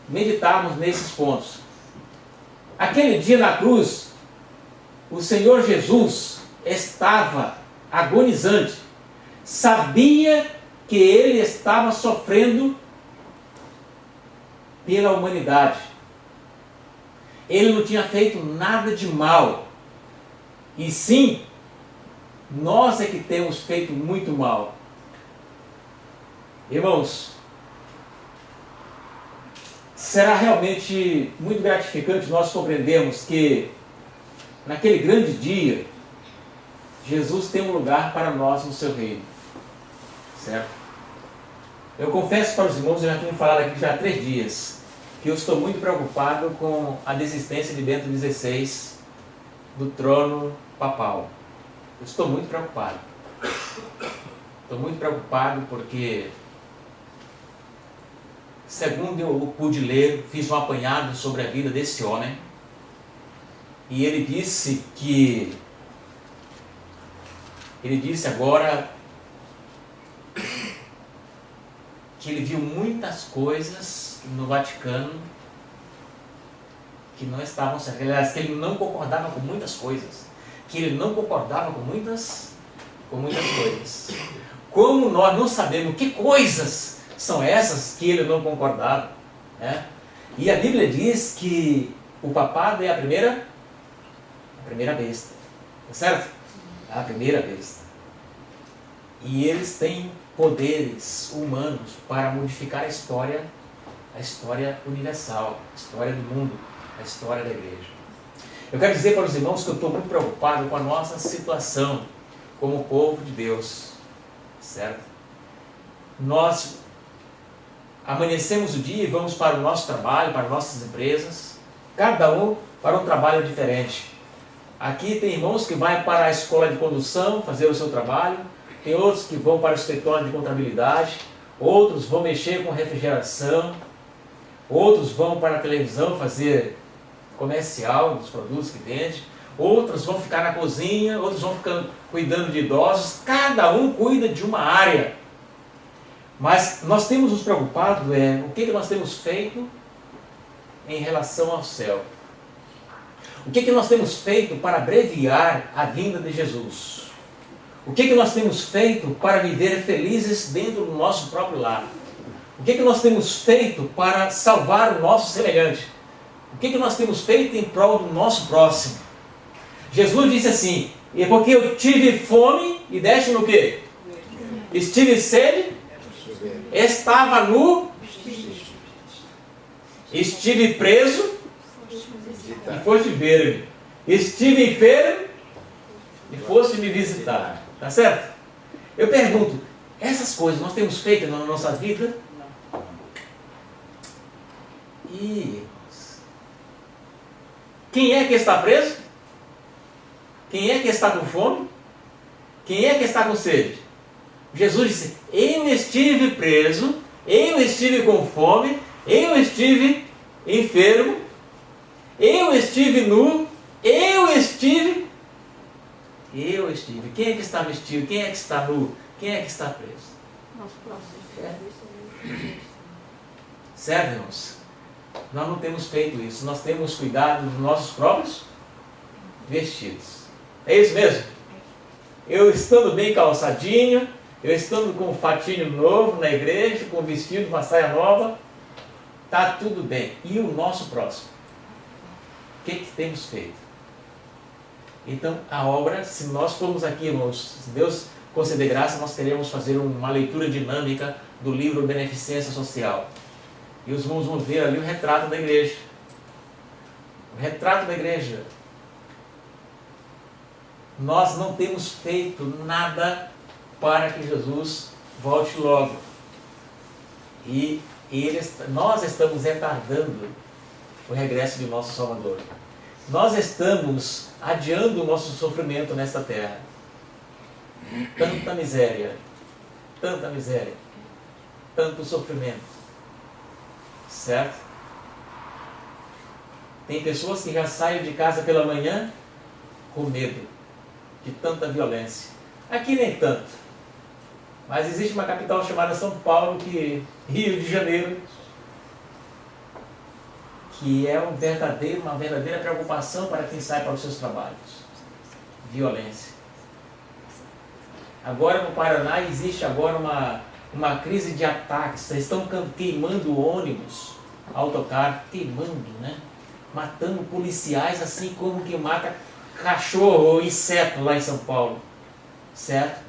meditarmos nesses pontos. Aquele dia na cruz, o Senhor Jesus estava agonizante, sabia que ele estava sofrendo pela humanidade. Ele não tinha feito nada de mal, e sim, nós é que temos feito muito mal. Irmãos, será realmente muito gratificante nós compreendermos que naquele grande dia Jesus tem um lugar para nós no seu reino, certo? Eu confesso para os irmãos, eu já tenho falado aqui já há 3 dias, que eu estou muito preocupado com a desistência de Bento XVI do trono papal. Eu estou muito preocupado. Estou muito preocupado porque, segundo eu pude ler, fiz um apanhado sobre a vida desse homem, e ele disse agora que ele viu muitas coisas no Vaticano que não estavam certas, aliás, que ele não concordava com muitas coisas, que ele não concordava com muitas com muitas coisas. Como nós não sabemos que coisas são essas que ele não concordava, né? E a Bíblia diz que o papado é a primeira besta, tá certo? A primeira besta. E eles têm poderes humanos para modificar a história universal, a história do mundo, a história da igreja. Eu quero dizer para os irmãos que eu estou muito preocupado com a nossa situação como povo de Deus, certo? Nós amanhecemos o dia e vamos para o nosso trabalho, para nossas empresas, cada um para um trabalho diferente. Aqui tem irmãos que vão para a escola de condução fazer o seu trabalho, tem outros que vão para o escritório de contabilidade, outros vão mexer com refrigeração, outros vão para a televisão fazer comercial dos produtos que vende, outros vão ficar na cozinha, outros vão ficar cuidando de idosos, cada um cuida de uma área. Mas nós temos nos preocupado o que nós temos feito em relação ao céu. O que nós temos feito para abreviar a vinda de Jesus? O que nós temos feito para viver felizes dentro do nosso próprio lar? O que nós temos feito para salvar o nosso semelhante? O que nós temos feito em prol do nosso próximo? Jesus disse assim: e porque eu tive fome e deste no quê? Estive sede, estava nu, estive preso e foste ver-me. Estive enfermo e foste me visitar. Tá certo? Eu pergunto, essas coisas nós temos feito na nossa vida? E quem é que está preso? Quem é que está com fome? Quem é que está com sede? Jesus disse: eu estive preso, eu estive com fome, eu estive enfermo, eu estive nu, eu estive. Quem é que está vestido? Quem é que está nu? Quem é que está preso? Nosso próximo. Certo, irmãos? Nós não temos feito isso. Nós temos cuidado dos nossos próprios vestidos. É isso mesmo? Eu estando bem calçadinho, eu estando com um fatinho novo na igreja, com um vestido, uma saia nova, está tudo bem. E o nosso próximo? O que temos feito? Então, a obra, se nós formos aqui, irmãos, se Deus conceder graça, nós queremos fazer uma leitura dinâmica do livro Beneficência Social. E os irmãos vão ver ali o retrato da igreja. O retrato da igreja. Nós não temos feito nada para que Jesus volte logo. E nós estamos retardando o regresso de nosso Salvador. Nós estamos adiando o nosso sofrimento nesta terra. Tanta miséria, tanto sofrimento. Certo? Tem pessoas que já saem de casa pela manhã com medo de tanta violência. Aqui nem tanto. Mas existe uma capital chamada São Paulo, Rio de Janeiro, que é uma verdadeira preocupação para quem sai para os seus trabalhos. Violência. Agora no Paraná existe agora uma crise de ataques. Eles estão queimando ônibus, autocarro, queimando, né? Matando policiais assim como que mata cachorro ou inseto lá em São Paulo. Certo?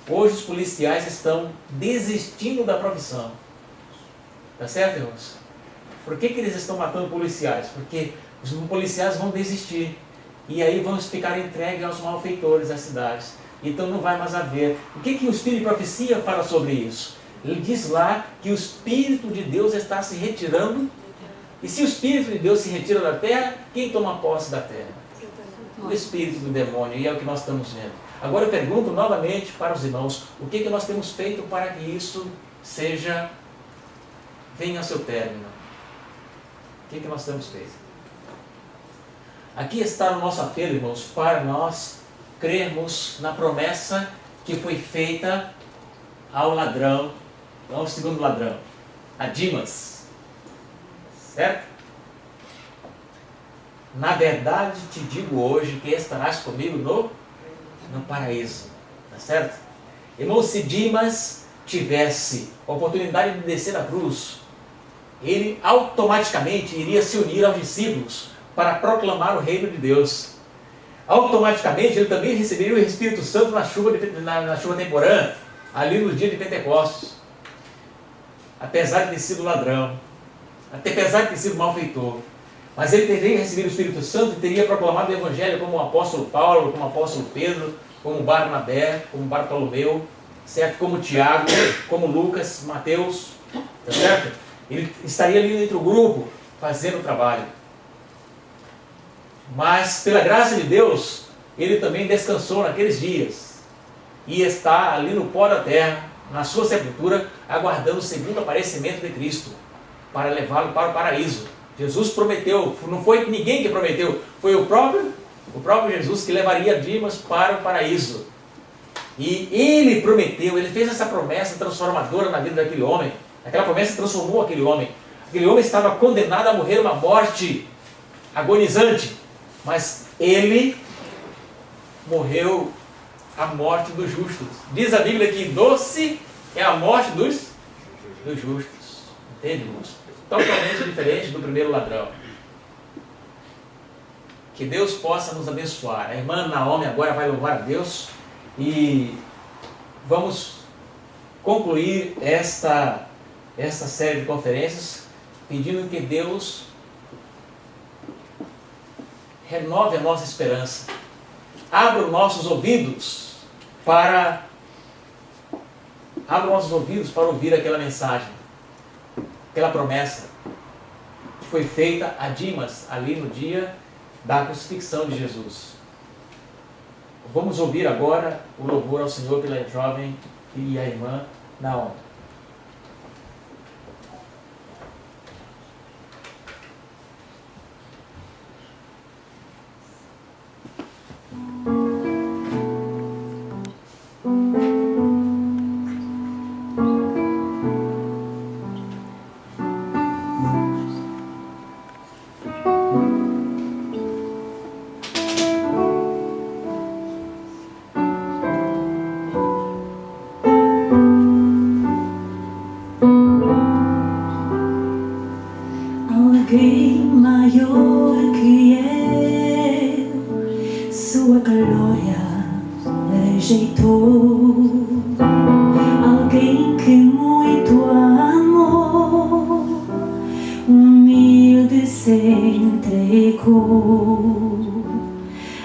Hoje os policiais estão desistindo da profissão. Tá certo, irmãos? Por que eles estão matando policiais? Porque os policiais vão desistir. E aí vão ficar entregues aos malfeitores das cidades. Então não vai mais haver. O que o Espírito de Profecia fala sobre isso? Ele diz lá que o Espírito de Deus está se retirando. E se o Espírito de Deus se retira da terra, quem toma posse da terra? O Espírito do demônio. E é o que nós estamos vendo. Agora eu pergunto novamente para os irmãos, o que nós temos feito para que isso venha ao seu término? O que nós temos feito? Aqui está o nosso apelo, irmãos, para nós crermos na promessa que foi feita ao ladrão, ao segundo ladrão, a Dimas. Certo? Na verdade, te digo hoje que estarás comigo no paraíso. Tá certo? Irmão, se Dimas tivesse a oportunidade de descer da cruz, ele automaticamente iria se unir aos discípulos para proclamar o reino de Deus. Automaticamente ele também receberia o Espírito Santo na chuva temporã, ali no dia de Pentecostes. Apesar de ter sido ladrão, apesar de ter sido malfeitor, mas ele teria recebido o Espírito Santo e teria proclamado o Evangelho como o apóstolo Paulo, como o apóstolo Pedro, como Barnabé, como Bartolomeu, certo? Como Tiago, como Lucas, Mateus, tá certo? Ele estaria ali entre o grupo, fazendo o trabalho. Mas, pela graça de Deus, ele também descansou naqueles dias e está ali no pó da terra, na sua sepultura, aguardando o segundo aparecimento de Cristo, para levá-lo para o paraíso. Jesus prometeu, não foi ninguém que prometeu, foi o próprio Jesus que levaria Dimas para o paraíso. E ele prometeu, ele fez essa promessa transformadora na vida daquele homem. Aquela promessa transformou aquele homem. Aquele homem estava condenado a morrer uma morte agonizante, mas ele morreu a morte dos justos. Diz a Bíblia que doce é a morte dos justos. Entende, irmãos? Totalmente diferente do primeiro ladrão. Que Deus possa nos abençoar. A irmã Naomi agora vai louvar a Deus e vamos concluir esta série de conferências pedindo que Deus renove a nossa esperança. Abra os nossos ouvidos para ouvir aquela mensagem, aquela promessa que foi feita a Dimas ali no dia da crucifixão de Jesus. Vamos ouvir agora o louvor ao Senhor pela jovem e a irmã Naomi. Alguém maior que eu, sua glória rejeitou. Alguém que muito amou, humilde se entregou.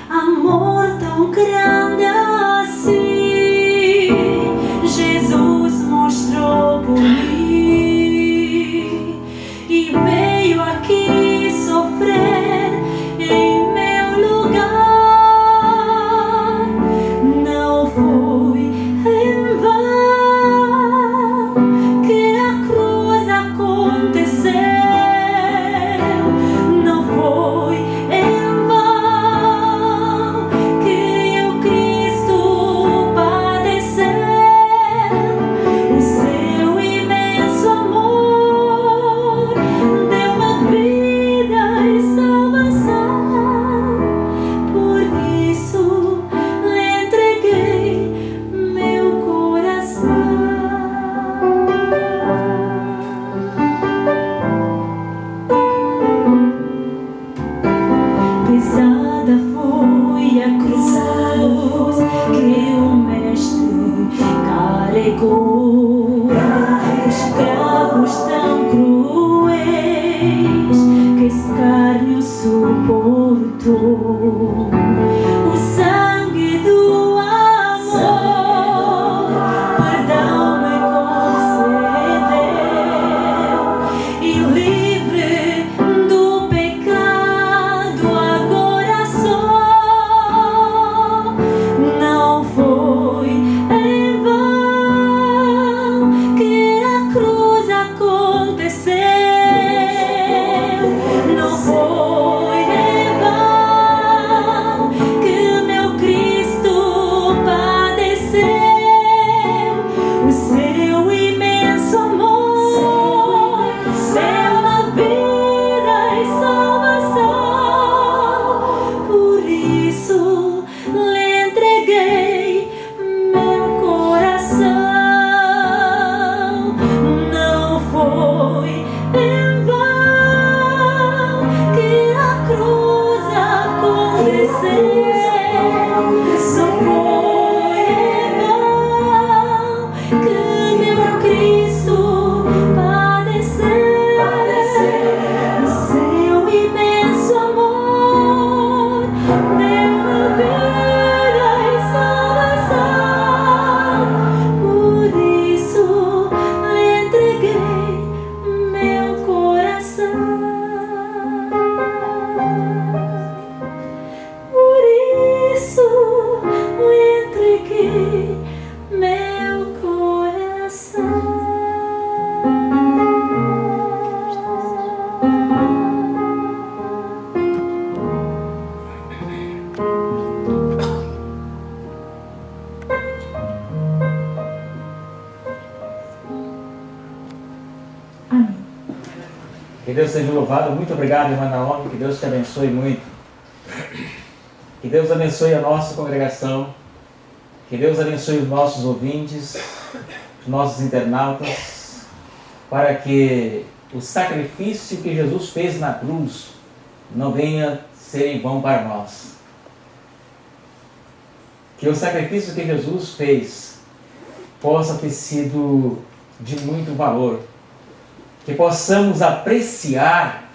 Amor tão grande assim, Jesus mostrou por mim. E veio aqui sofrer em meu lugar. Não foi em vão que a cruz aconteceu. Não foi em vão que o Cristo padeceu. O seu imenso amor deu uma vida e salvação. Por isso lhe entreguei meu coração. Pesada foi a cruz que o Mestre carregou. Escravos tão cruéis que escárnio suportou. O sangue do amor perdão me concedeu. E livre do pecado agora sou. Não foi em vão Que Deus seja louvado. Muito obrigado, irmã Naomi. Que Deus te abençoe muito. Que Deus abençoe a nossa congregação. Que Deus abençoe os nossos ouvintes, os nossos internautas, para que o sacrifício que Jesus fez na cruz não venha ser em vão para nós. Que o sacrifício que Jesus fez possa ter sido de muito valor. Que possamos apreciar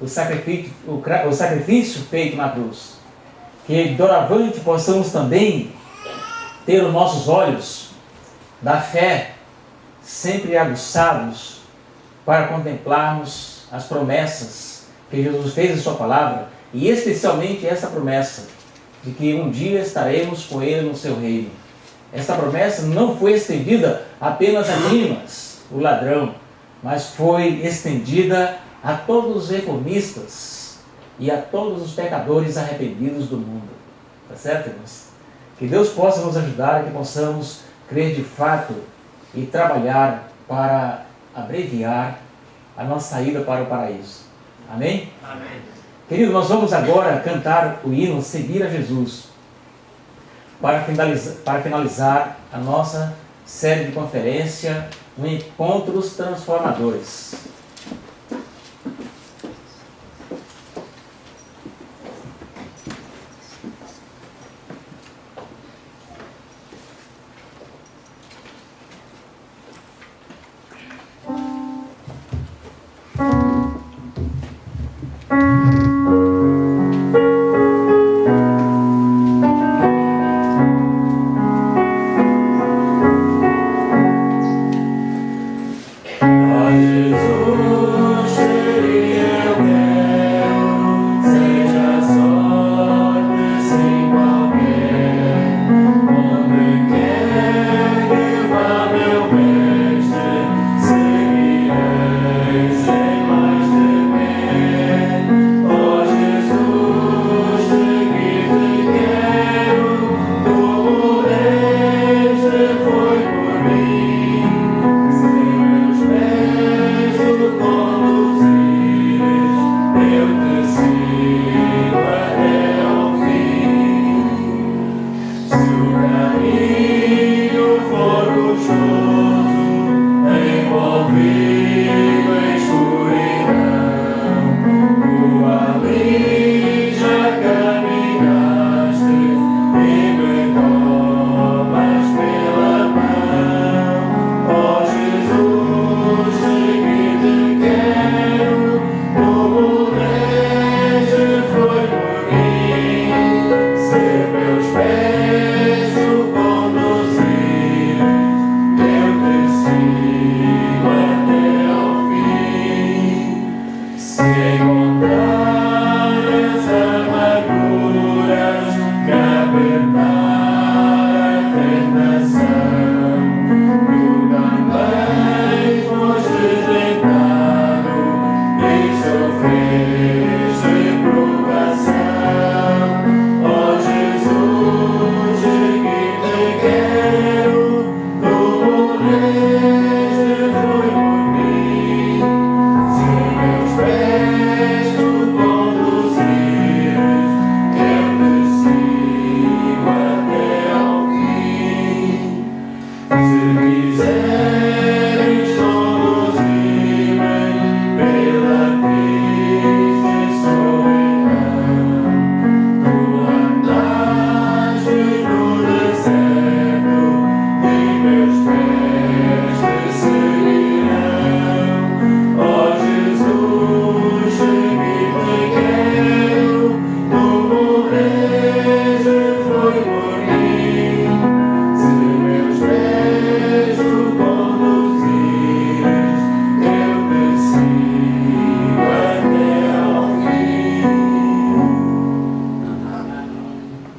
o sacrifício feito na cruz. Que doravante possamos também ter os nossos olhos da fé sempre aguçados para contemplarmos as promessas que Jesus fez em sua palavra, e especialmente essa promessa de que um dia estaremos com Ele no seu reino. Essa promessa não foi estendida apenas a Dimas, o ladrão, mas foi estendida a todos os reformistas e a todos os pecadores arrependidos do mundo. Tá certo, irmãos? Que Deus possa nos ajudar, que possamos crer de fato e trabalhar para abreviar a nossa saída para o paraíso. Amém? Amém. Querido, nós vamos agora cantar o hino Seguir a Jesus, para finalizar a nossa série de conferência Encontros Transformadores.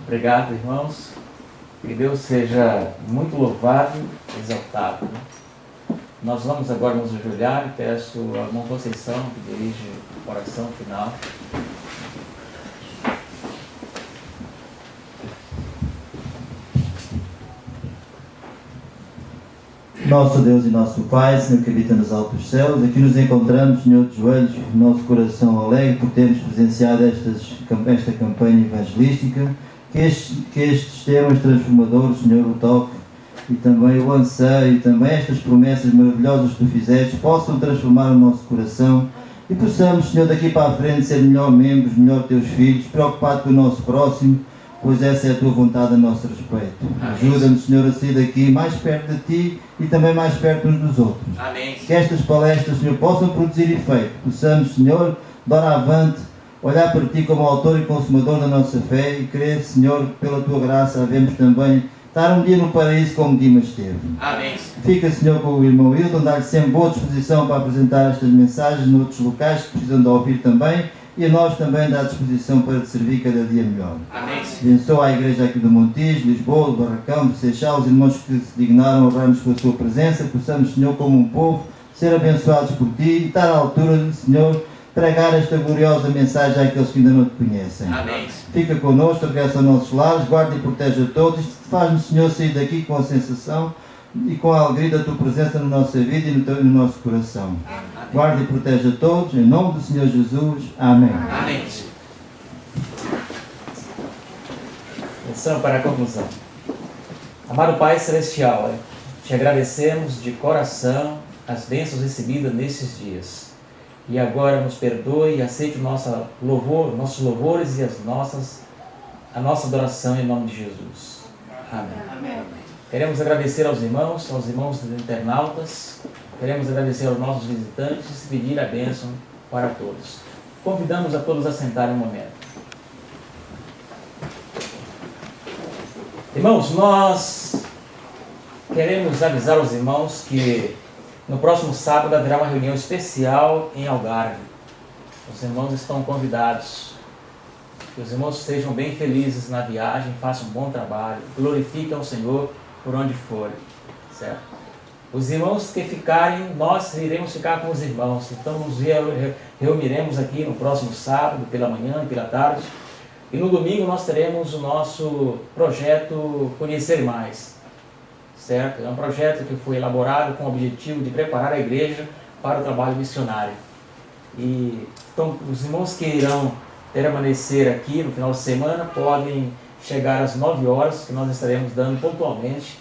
Obrigado, irmãos. Que Deus seja muito louvado, exaltado. Nós vamos agora nos ajoelhar e peço a irmã Conceição que dirige a oração final. Nosso Deus e nosso Pai, Senhor que habita nos altos céus, aqui nos encontramos, Senhor, de joelhos, nosso coração alegre por termos presenciado esta campanha evangelística, que estes temas transformadores, Senhor, o toque e também o anseio e também estas promessas maravilhosas que Tu fizeste possam transformar o nosso coração e possamos, Senhor, daqui para a frente ser melhor membros, melhor Teus filhos, preocupado com o nosso próximo, pois essa é a Tua vontade a nosso respeito. Ajuda-nos, Senhor, a sair daqui mais perto de Ti e também mais perto uns dos outros. Amém. Que estas palestras, Senhor, possam produzir efeito. Possamos, Senhor, doravante, olhar para Ti como autor e consumador da nossa fé e crer, Senhor, pela Tua graça, havemos também estar um dia no paraíso como Dimas esteve. Amém. Fica, Senhor, com o irmão Hilton, dar-lhe sempre boa disposição para apresentar estas mensagens noutros locais que precisam de ouvir também e a nós também dá disposição para te servir cada dia melhor. Amém. Abençoa a igreja aqui do Montijo, Lisboa, do Barracão, do Seixal, os irmãos que se dignaram a honrar-nos com a sua presença, possamos, Senhor, como um povo, ser abençoados por Ti e estar à altura de, Senhor, pregar esta gloriosa mensagem àqueles que ainda não Te conhecem. Amém. Fica connosco, regressa aos nossos lares, guarda e protege a todos, faz-nos, Senhor, sair daqui com a sensação e com a alegria da Tua presença na nossa vida e no nosso coração. Guarda e protege a todos, em nome do Senhor Jesus. Amém. Amém. Atenção para a conclusão. Amado Pai Celestial, Te agradecemos de coração as bênçãos recebidas nesses dias. E agora nos perdoe e aceite o nosso louvor, nossos louvores e a nossa adoração em nome de Jesus. Amém. Amém. Queremos agradecer aos irmãos dos internautas, queremos agradecer aos nossos visitantes e pedir a bênção para todos. Convidamos a todos a sentarem um momento. Irmãos, nós queremos avisar aos irmãos que no próximo sábado haverá uma reunião especial em Algarve. Os irmãos estão convidados. Que os irmãos sejam bem felizes na viagem, façam um bom trabalho, glorifiquem ao Senhor por onde forem, certo? Os irmãos que ficarem, nós iremos ficar com os irmãos. Então nos reuniremos aqui no próximo sábado, pela manhã e pela tarde. E no domingo nós teremos o nosso projeto Conhecer Mais, certo? É um projeto que foi elaborado com o objetivo de preparar a igreja para o trabalho missionário. E então os irmãos que irão permanecer aqui no final de semana podem chegar às 9 horas, que nós estaremos dando pontualmente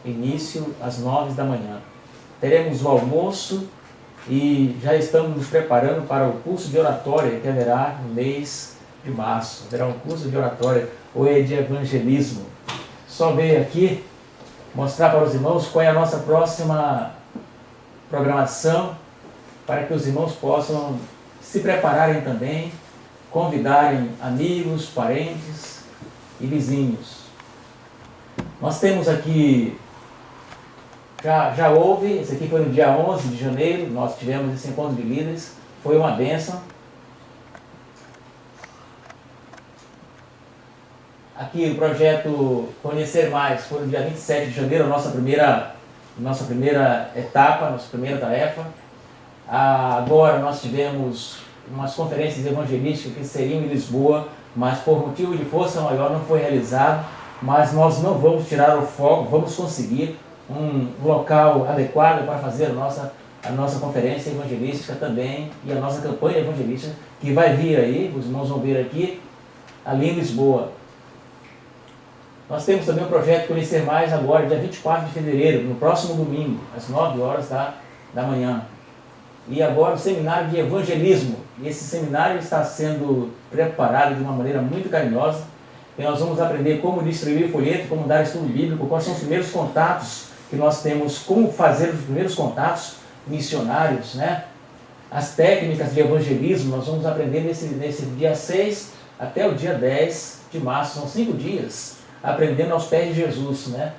início às 9 da manhã. Teremos o almoço e já estamos nos preparando para o curso de oratória que haverá no mês de março. Haverá um curso de oratória ou de evangelismo. Só veio aqui mostrar para os irmãos qual é a nossa próxima programação, para que os irmãos possam se prepararem também, convidarem amigos, parentes e vizinhos. Nós temos aqui, já houve, esse aqui foi no dia 11 de janeiro, nós tivemos esse encontro de líderes, foi uma bênção. Aqui o projeto Conhecer Mais foi no dia 27 de janeiro, a nossa primeira etapa, nossa primeira tarefa. Agora nós tivemos umas conferências evangelísticas que seriam em Lisboa, mas por motivo de força maior não foi realizado. Mas nós não vamos tirar o foco, vamos conseguir um local adequado para fazer a nossa conferência evangelística também e a nossa campanha evangelística, que vai vir aí, os irmãos vão ver aqui, ali em Lisboa. Nós temos também o projeto Conhecer Mais agora, dia 24 de fevereiro, no próximo domingo, às 9 horas da manhã. E agora o seminário de evangelismo. Esse seminário está sendo preparado de uma maneira muito carinhosa. E nós vamos aprender como distribuir folheto, como dar estudo bíblico, quais são os primeiros contatos que nós temos, como fazer os primeiros contatos missionários, né? As técnicas de evangelismo, nós vamos aprender nesse dia 6 até o dia 10 de março, são 5 dias, aprendendo aos pés de Jesus, né?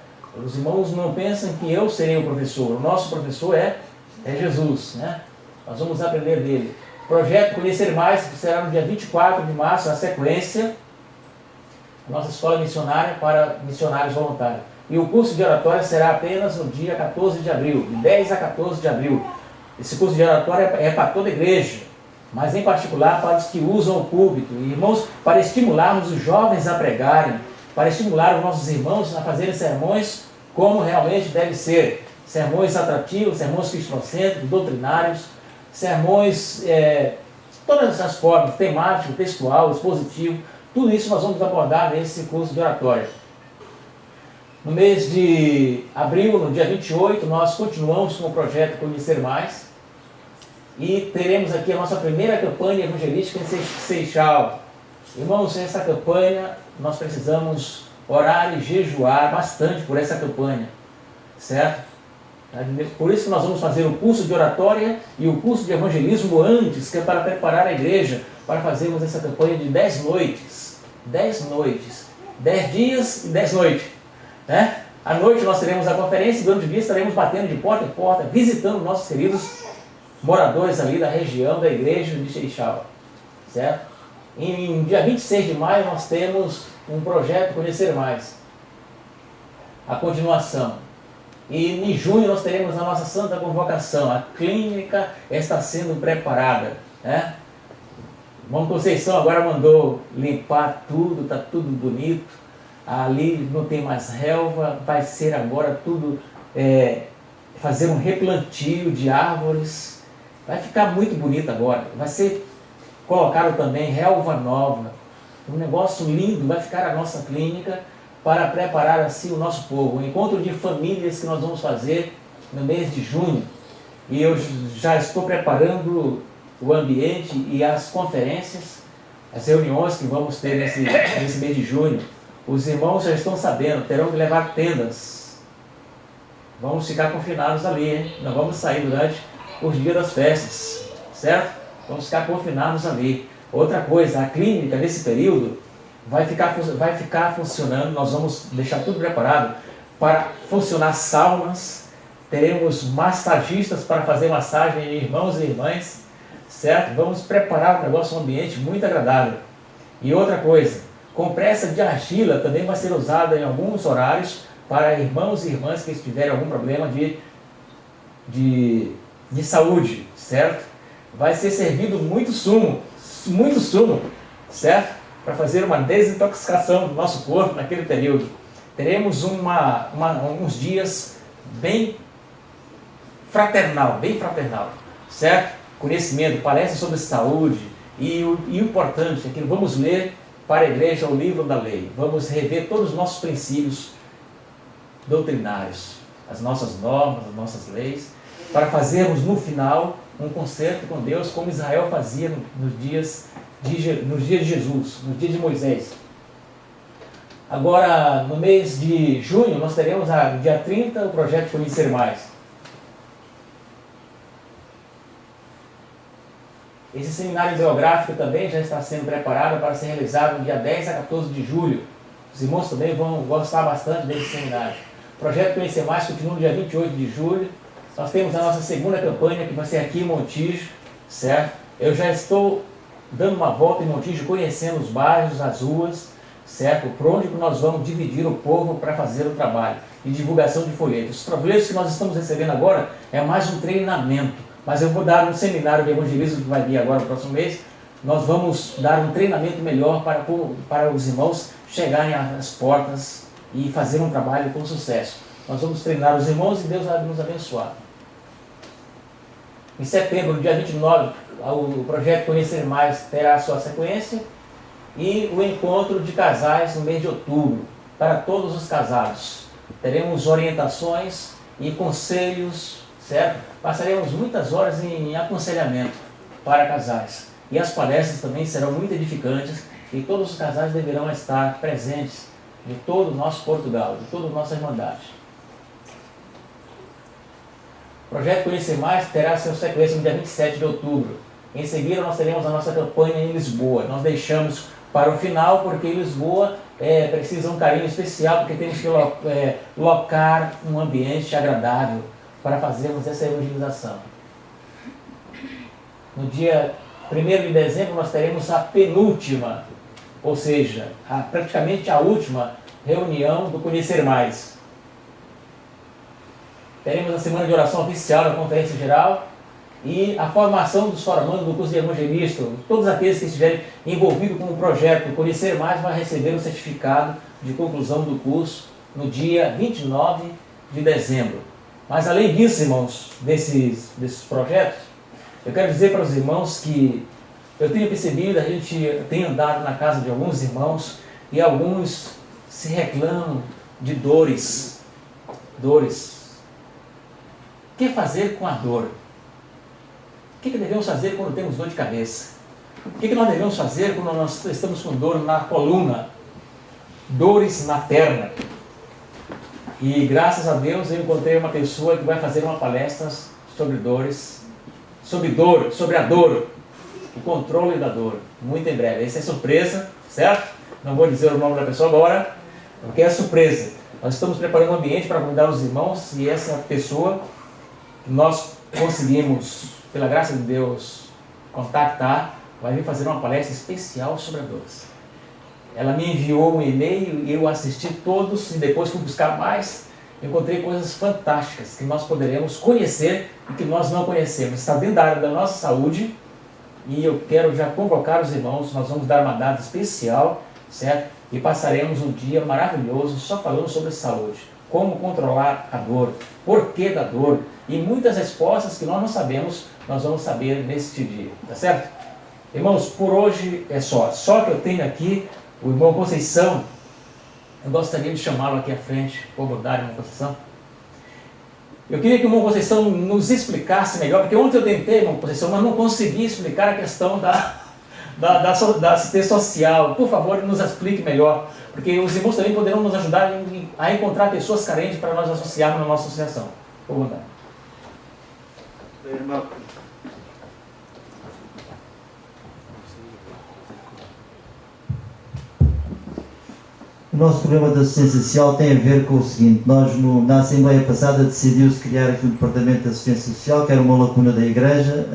Os irmãos não pensam que eu serei o professor, o nosso professor é Jesus, né? Nós vamos aprender dele. O projeto Conhecer Mais será no dia 24 de março, a sequência, a nossa escola missionária para missionários voluntários. E o curso de oratória será apenas no dia 14 de abril, de 10 a 14 de abril. Esse curso de oratória é para toda a igreja, mas em particular para os que usam o púlpito. E, irmãos, para estimularmos os jovens a pregarem, para estimular os nossos irmãos a fazerem sermões como realmente deve ser. sermões atrativos, sermões cristocêntricos, doutrinários, sermões, todas essas formas, temático, textual, expositivo, tudo isso nós vamos abordar nesse curso de oratória. No mês de abril, no dia 28, nós continuamos com o projeto Conhecer Mais e teremos aqui a nossa primeira campanha evangelística em Seixal. Irmãos, essa campanha nós precisamos orar e jejuar bastante por essa campanha, certo? Por isso que nós vamos fazer o curso de oratória e o curso de evangelismo antes, que é para preparar a igreja para fazermos essa campanha de 10 noites. 10 noites. 10 dias e 10 noites. Né? À noite nós teremos a conferência e durante o dia estaremos batendo de porta em porta, visitando nossos queridos moradores ali da região da igreja de Seixal. Certo? Em dia 26 de maio nós temos um projeto Conhecer Mais. A continuação. E em junho nós teremos a nossa Santa Convocação. A clínica está sendo preparada. Né? O irmão Conceição agora mandou limpar tudo, está tudo bonito. Ali não tem mais relva, vai ser agora tudo, fazer um replantio de árvores. Vai ficar muito bonito agora. Vai ser colocado também relva nova. Um negócio lindo, vai ficar a nossa clínica para preparar assim o nosso povo. Um encontro de famílias que nós vamos fazer no mês de junho. E eu já estou preparando o ambiente e as conferências, as reuniões que vamos ter nesse mês de junho. Os irmãos já estão sabendo, terão que levar tendas. Vamos ficar confinados ali, hein? Não vamos sair durante os dias das festas, certo? Vamos ficar confinados ali. Outra coisa, a clínica nesse período vai ficar funcionando, nós vamos deixar tudo preparado para funcionar saunas, teremos massagistas para fazer massagem em irmãos e irmãs, certo? Vamos preparar um negócio, um ambiente muito agradável. E outra coisa, compressa de argila também vai ser usada em alguns horários para irmãos e irmãs que tiverem algum problema de saúde, certo? Vai ser servido muito sumo, certo? Para fazer uma desintoxicação do nosso corpo naquele período. Teremos uns dias bem fraternal, certo? Conhecimento, palestra sobre saúde e o importante é que vamos ler para a igreja o livro da lei. Vamos rever todos os nossos princípios doutrinários, as nossas normas, as nossas leis, para fazermos no final um concerto com Deus como Israel fazia nos dias de Jesus, nos dias de Moisés. Agora, no mês de junho, nós teremos, dia 30, o projeto Conhecer Mais. Esse seminário geográfico também já está sendo preparado para ser realizado no dia 10 a 14 de julho. Os irmãos também vão gostar bastante desse seminário. O projeto Conhecer Mais continua no dia 28 de julho. Nós temos a nossa segunda campanha, que vai ser aqui em Montijo, certo? Eu já estou dando uma volta em Montijo, conhecendo os bairros, as ruas, certo? Por onde nós vamos dividir o povo para fazer o trabalho de divulgação de folhetos. Os folhetos que nós estamos recebendo agora é mais um treinamento, mas eu vou dar um seminário de evangelismo que vai vir agora no próximo mês. Nós vamos dar um treinamento melhor para os irmãos chegarem às portas e fazer um trabalho com sucesso. Nós vamos treinar os irmãos e Deus vai nos abençoar. Em setembro, no dia 29, o projeto Conhecer Mais terá a sua sequência e o encontro de casais no mês de outubro, para todos os casados. Teremos orientações e conselhos, certo? Passaremos muitas horas em aconselhamento para casais. E as palestras também serão muito edificantes e todos os casais deverão estar presentes de todo o nosso Portugal, de toda a nossa Irmandade. O projeto Conhecer Mais terá sua sequência no dia 27 de outubro. Em seguida, nós teremos a nossa campanha em Lisboa. Nós deixamos para o final, porque em Lisboa precisa um carinho especial, porque temos que locar um ambiente agradável para fazermos essa evangelização. No dia 1º de dezembro, nós teremos a penúltima, ou seja, praticamente a última reunião do Conhecer Mais. Teremos a semana de oração oficial da Conferência Geral e a formação dos formandos do curso de evangelista. Todos aqueles que estiverem envolvidos com o projeto Conhecer Mais vai receber o certificado de conclusão do curso no dia 29 de dezembro. Mas além disso, irmãos, desses projetos, eu quero dizer para os irmãos que eu tenho percebido, a gente tem andado na casa de alguns irmãos e alguns se reclamam de dores. Dores. O que fazer com a dor? O que devemos fazer quando temos dor de cabeça? O que nós devemos fazer quando nós estamos com dor na coluna? Dores na perna. E graças a Deus eu encontrei uma pessoa que vai fazer uma palestra sobre dores, sobre a dor, o controle da dor, muito em breve. Essa é surpresa, certo? Não vou dizer o nome da pessoa agora, porque é surpresa. Nós estamos preparando um ambiente para convidar os irmãos e essa pessoa que nós conseguimos, pela graça de Deus, contactar, vai vir fazer uma palestra especial sobre a dor. Ela me enviou um e-mail, eu assisti todos e depois fui buscar mais. Encontrei coisas fantásticas que nós poderemos conhecer e que nós não conhecemos. Está dentro da área da nossa saúde e eu quero já convocar os irmãos. Nós vamos dar uma data especial, certo? E passaremos um dia maravilhoso só falando sobre saúde. Como controlar a dor, porquê da dor e muitas respostas que nós não sabemos, nós vamos saber neste dia, tá certo? Irmãos, por hoje é só. Só que eu tenho aqui o irmão Conceição. Eu gostaria de chamá-lo aqui à frente, por abordar, irmão Conceição. Eu queria que o irmão Conceição nos explicasse melhor, porque ontem eu tentei, irmão Conceição, mas não consegui explicar a questão da assistência social. Por favor, nos explique melhor, porque os irmãos também poderão nos ajudar a encontrar pessoas carentes para nós associarmos na nossa associação. Por favor. Irmão. O nosso programa de assistência social tem a ver com o seguinte: nós na Assembleia passada decidiu-se criar aqui um Departamento de Assistência Social, que era uma lacuna da Igreja.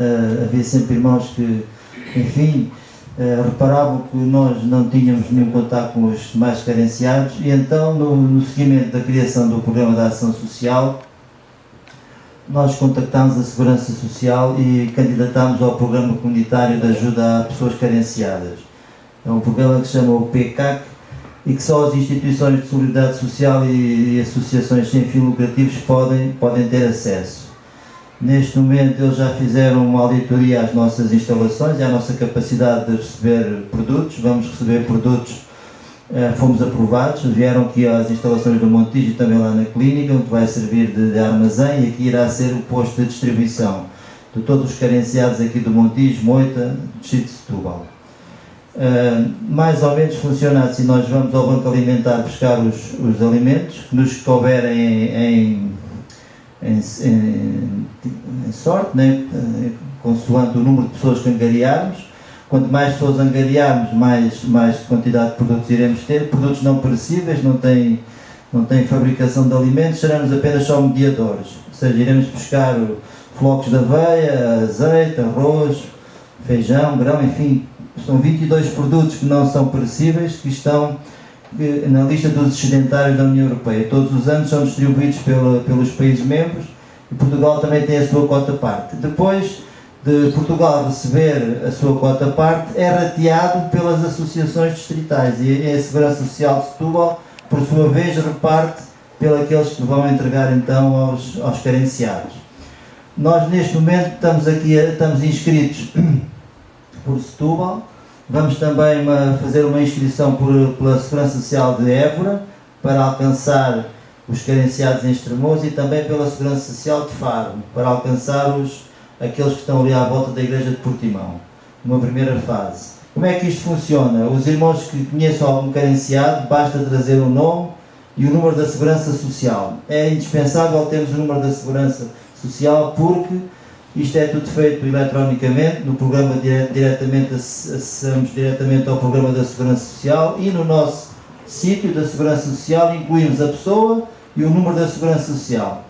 Havia sempre irmãos que, enfim, reparavam que nós não tínhamos nenhum contato com os mais carenciados e então, no seguimento da criação do Programa de Ação Social, nós contactámos a Segurança Social e candidatámos ao Programa Comunitário de Ajuda a Pessoas Carenciadas. É um programa que se chama o PCAC, e que só as instituições de solidariedade social e associações sem fins lucrativos podem ter acesso. Neste momento eles já fizeram uma auditoria às nossas instalações e à nossa capacidade de receber produtos. Vamos receber produtos, fomos aprovados, vieram aqui às instalações do Montijo e também lá na clínica, onde vai servir de armazém, e aqui irá ser o posto de distribuição de todos os carenciados aqui do Montijo, Moita, Distrito de Setúbal. Mais ou menos funciona assim: nós vamos ao banco alimentar buscar os alimentos que nos couberem em sorte, né? Consoante o número de pessoas que angariarmos. Quanto mais pessoas angariarmos, mais quantidade de produtos iremos ter. Produtos não perecíveis, não têm fabricação de alimentos, seremos apenas só mediadores, ou seja, iremos buscar flocos de aveia, azeite, arroz, feijão, grão, enfim. São 22 produtos que não são perecíveis, que estão na lista dos excedentários da União Europeia. Todos os anos são distribuídos pelos países membros e Portugal também tem a sua cota-parte. Depois de Portugal receber a sua cota-parte, é rateado pelas associações distritais e a Segurança Social de Setúbal, por sua vez, reparte pelos que vão entregar então aos carenciados. Nós neste momento estamos inscritos por Setúbal. Vamos também fazer uma inscrição pela Segurança Social de Évora para alcançar os carenciados em Estremoz e também pela Segurança Social de Faro para alcançar aqueles que estão ali à volta da Igreja de Portimão, numa primeira fase. Como é que isto funciona? Os irmãos que conheçam algum carenciado, basta trazer o nome e o número da Segurança Social. É indispensável termos o número da Segurança Social porque isto é tudo feito eletronicamente, no programa acessamos diretamente ao programa da Segurança Social e no nosso sítio da Segurança Social incluímos a pessoa e o número da Segurança Social.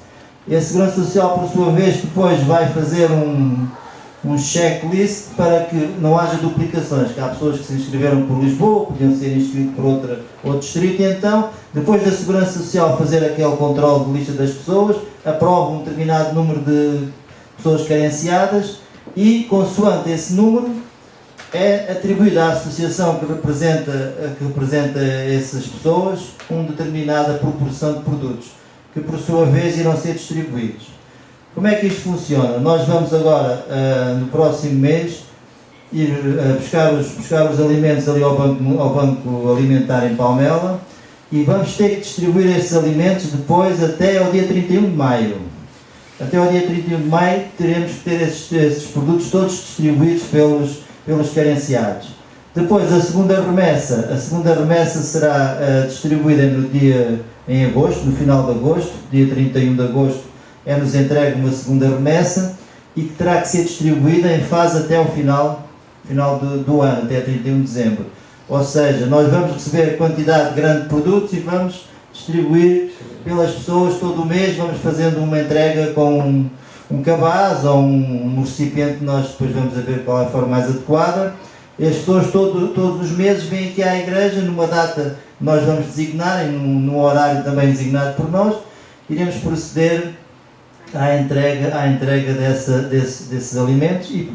E a Segurança Social, por sua vez, depois vai fazer um checklist para que não haja duplicações, que há pessoas que se inscreveram por Lisboa, podiam ser inscritos por outro distrito, e então, depois da Segurança Social fazer aquele controle de lista das pessoas, aprova um determinado número de pessoas carenciadas e, consoante esse número, é atribuída à associação que representa essas pessoas uma determinada proporção de produtos, que por sua vez irão ser distribuídos. Como é que isto funciona? Nós vamos agora, no próximo mês, ir buscar os alimentos ali ao banco alimentar em Palmela e vamos ter que distribuir esses alimentos depois até ao dia 31 de maio. Até ao dia 31 de maio teremos que ter esses produtos todos distribuídos pelos carenciados. Depois a segunda remessa será distribuída em agosto, no final de agosto, dia 31 de agosto é-nos entregue uma segunda remessa e que terá que ser distribuída em fase até ao final do ano, até 31 de dezembro. Ou seja, nós vamos receber quantidade grande de produtos e vamos distribuir pelas pessoas todo o mês, vamos fazendo uma entrega com um cabaz ou um recipiente, nós depois vamos ver qual é a forma mais adequada. E as pessoas todos os meses vêm aqui à igreja, numa data que nós vamos designar, num horário também designado por nós, iremos proceder à entrega desses alimentos e,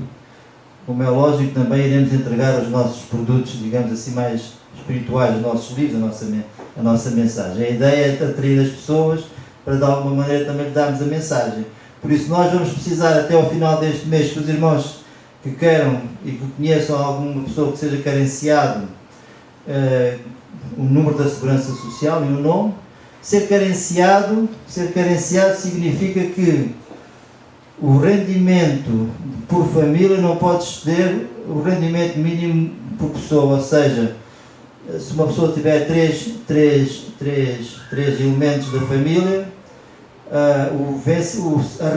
como é lógico, também iremos entregar os nossos produtos, digamos assim, mais espirituais, os nossos livros, a nossa mensagem. A ideia é atrair as pessoas para, de alguma maneira, também lhe darmos a mensagem. Por isso, nós vamos precisar, até ao final deste mês, que os irmãos que queiram e que conheçam alguma pessoa que seja carenciado, o número da Segurança Social e o nome. Ser carenciado significa que o rendimento por família não pode exceder o rendimento mínimo por pessoa, ou seja, se uma pessoa tiver três elementos da família, a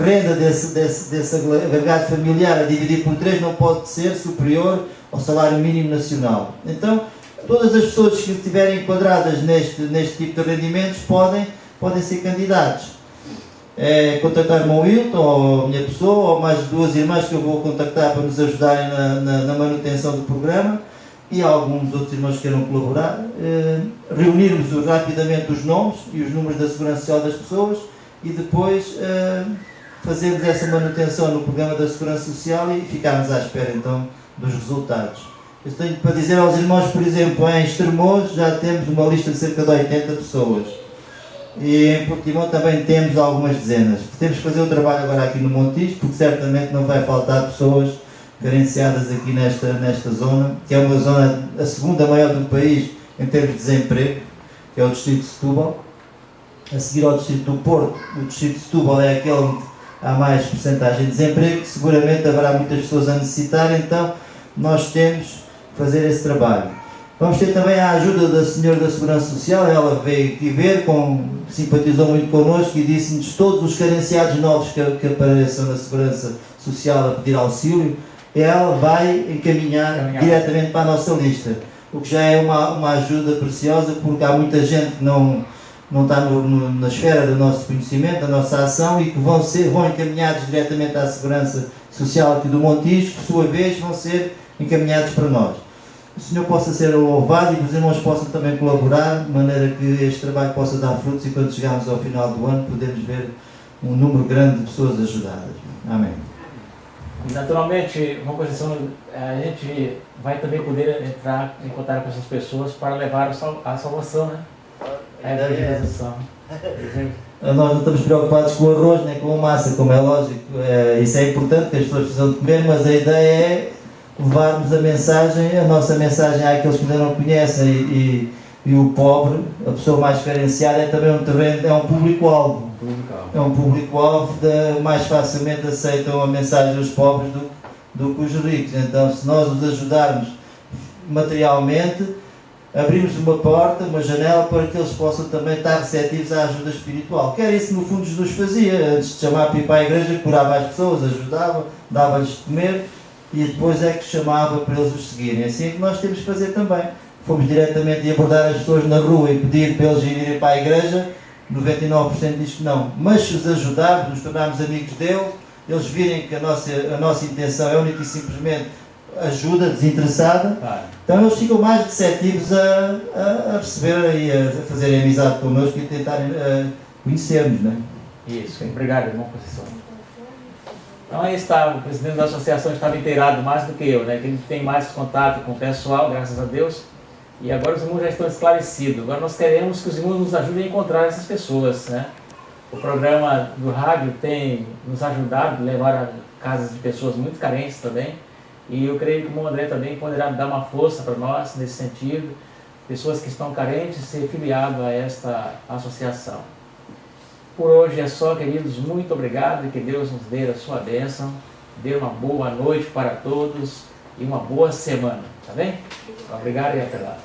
renda desse agregado familiar a dividir por 3 não pode ser superior ao salário mínimo nacional. Então, todas as pessoas que estiverem enquadradas neste tipo de rendimentos podem ser candidatos. Contactar-me ao Wilton, ou a minha pessoa, ou mais 2 irmãs que eu vou contactar para nos ajudarem na manutenção do programa, e alguns outros irmãos que queiram colaborar. Reunirmos rapidamente os nomes e os números da Segurança Social das pessoas e depois fazermos essa manutenção no programa da Segurança Social e ficarmos à espera então dos resultados. Eu tenho para dizer aos irmãos, por exemplo, em Estremoz já temos uma lista de cerca de 80 pessoas. E em Portimão também temos algumas dezenas. Temos que fazer o trabalho agora aqui no Montijo, porque certamente não vai faltar pessoas carenciadas aqui nesta zona, que é uma zona, a segunda maior do país em termos de desemprego, que é o distrito de Setúbal. A seguir ao distrito do Porto, o distrito de Setúbal é aquele onde há mais percentagem de desemprego, que seguramente haverá muitas pessoas a necessitar, então nós temos que fazer esse trabalho. Vamos ter também a ajuda da Senhora da Segurança Social. Ela veio aqui ver, simpatizou muito connosco e disse-nos todos os carenciados novos que apareçam na Segurança Social a pedir auxílio, ela vai encaminhar diretamente para a nossa lista, o que já é uma ajuda preciosa, porque há muita gente que não está na esfera do nosso conhecimento, da nossa ação, e que vão encaminhados diretamente à Segurança Social aqui do Montijo, que por sua vez vão ser encaminhados para nós. O Senhor possa ser louvado e que os irmãos possam também colaborar, de maneira que este trabalho possa dar frutos e quando chegarmos ao final do ano podemos ver um número grande de pessoas ajudadas. Amém. Naturalmente, uma posição, a gente vai também poder entrar em contato com essas pessoas para levar a salvação, né? A evangelização. Nós não estamos preocupados com o arroz nem com a massa, como é lógico. Isso é importante, que as pessoas precisam de comer, mas a ideia é levarmos a nossa mensagem àqueles que ainda não conhecem e o pobre, a pessoa mais carenciada, é também um público-alvo. É um público-alvo que mais facilmente aceitam a mensagem dos pobres do que os ricos. Então, se nós os ajudarmos materialmente, abrimos uma porta, uma janela para que eles possam também estar receptivos à ajuda espiritual. Que era isso que no fundo Jesus fazia. Antes de chamar para ir para a igreja, curava as pessoas, ajudava, dava-lhes de comer e depois é que chamava para eles os seguirem. Assim é que nós temos que fazer também. Fomos diretamente abordar as pessoas na rua e pedir para eles irem para a igreja, 99% diz que não. Mas se os ajudarmos, nos tornarmos amigos deles, eles virem que a nossa intenção é única e simplesmente ajuda desinteressada, então eles ficam mais receptivos a receber e a fazerem amizade connosco e a tentarem conhecer-nos, não é? Isso, obrigado, irmão Conceição. Então aí está, o presidente da associação estava inteirado mais do que eu, né? Que ele tem mais contato com o pessoal, graças a Deus, e agora os irmãos já estão esclarecidos. Agora nós queremos que os irmãos nos ajudem a encontrar essas pessoas, né? O programa do rádio tem nos ajudado a levar a casas de pessoas muito carentes também. E eu creio que o irmão André também poderá dar uma força para nós nesse sentido. Pessoas que estão carentes ser filiado a esta associação. Por hoje é só, queridos. Muito obrigado e que Deus nos dê a sua bênção. Dê uma boa noite para todos e uma boa semana. Tá bem? Obrigado e até lá.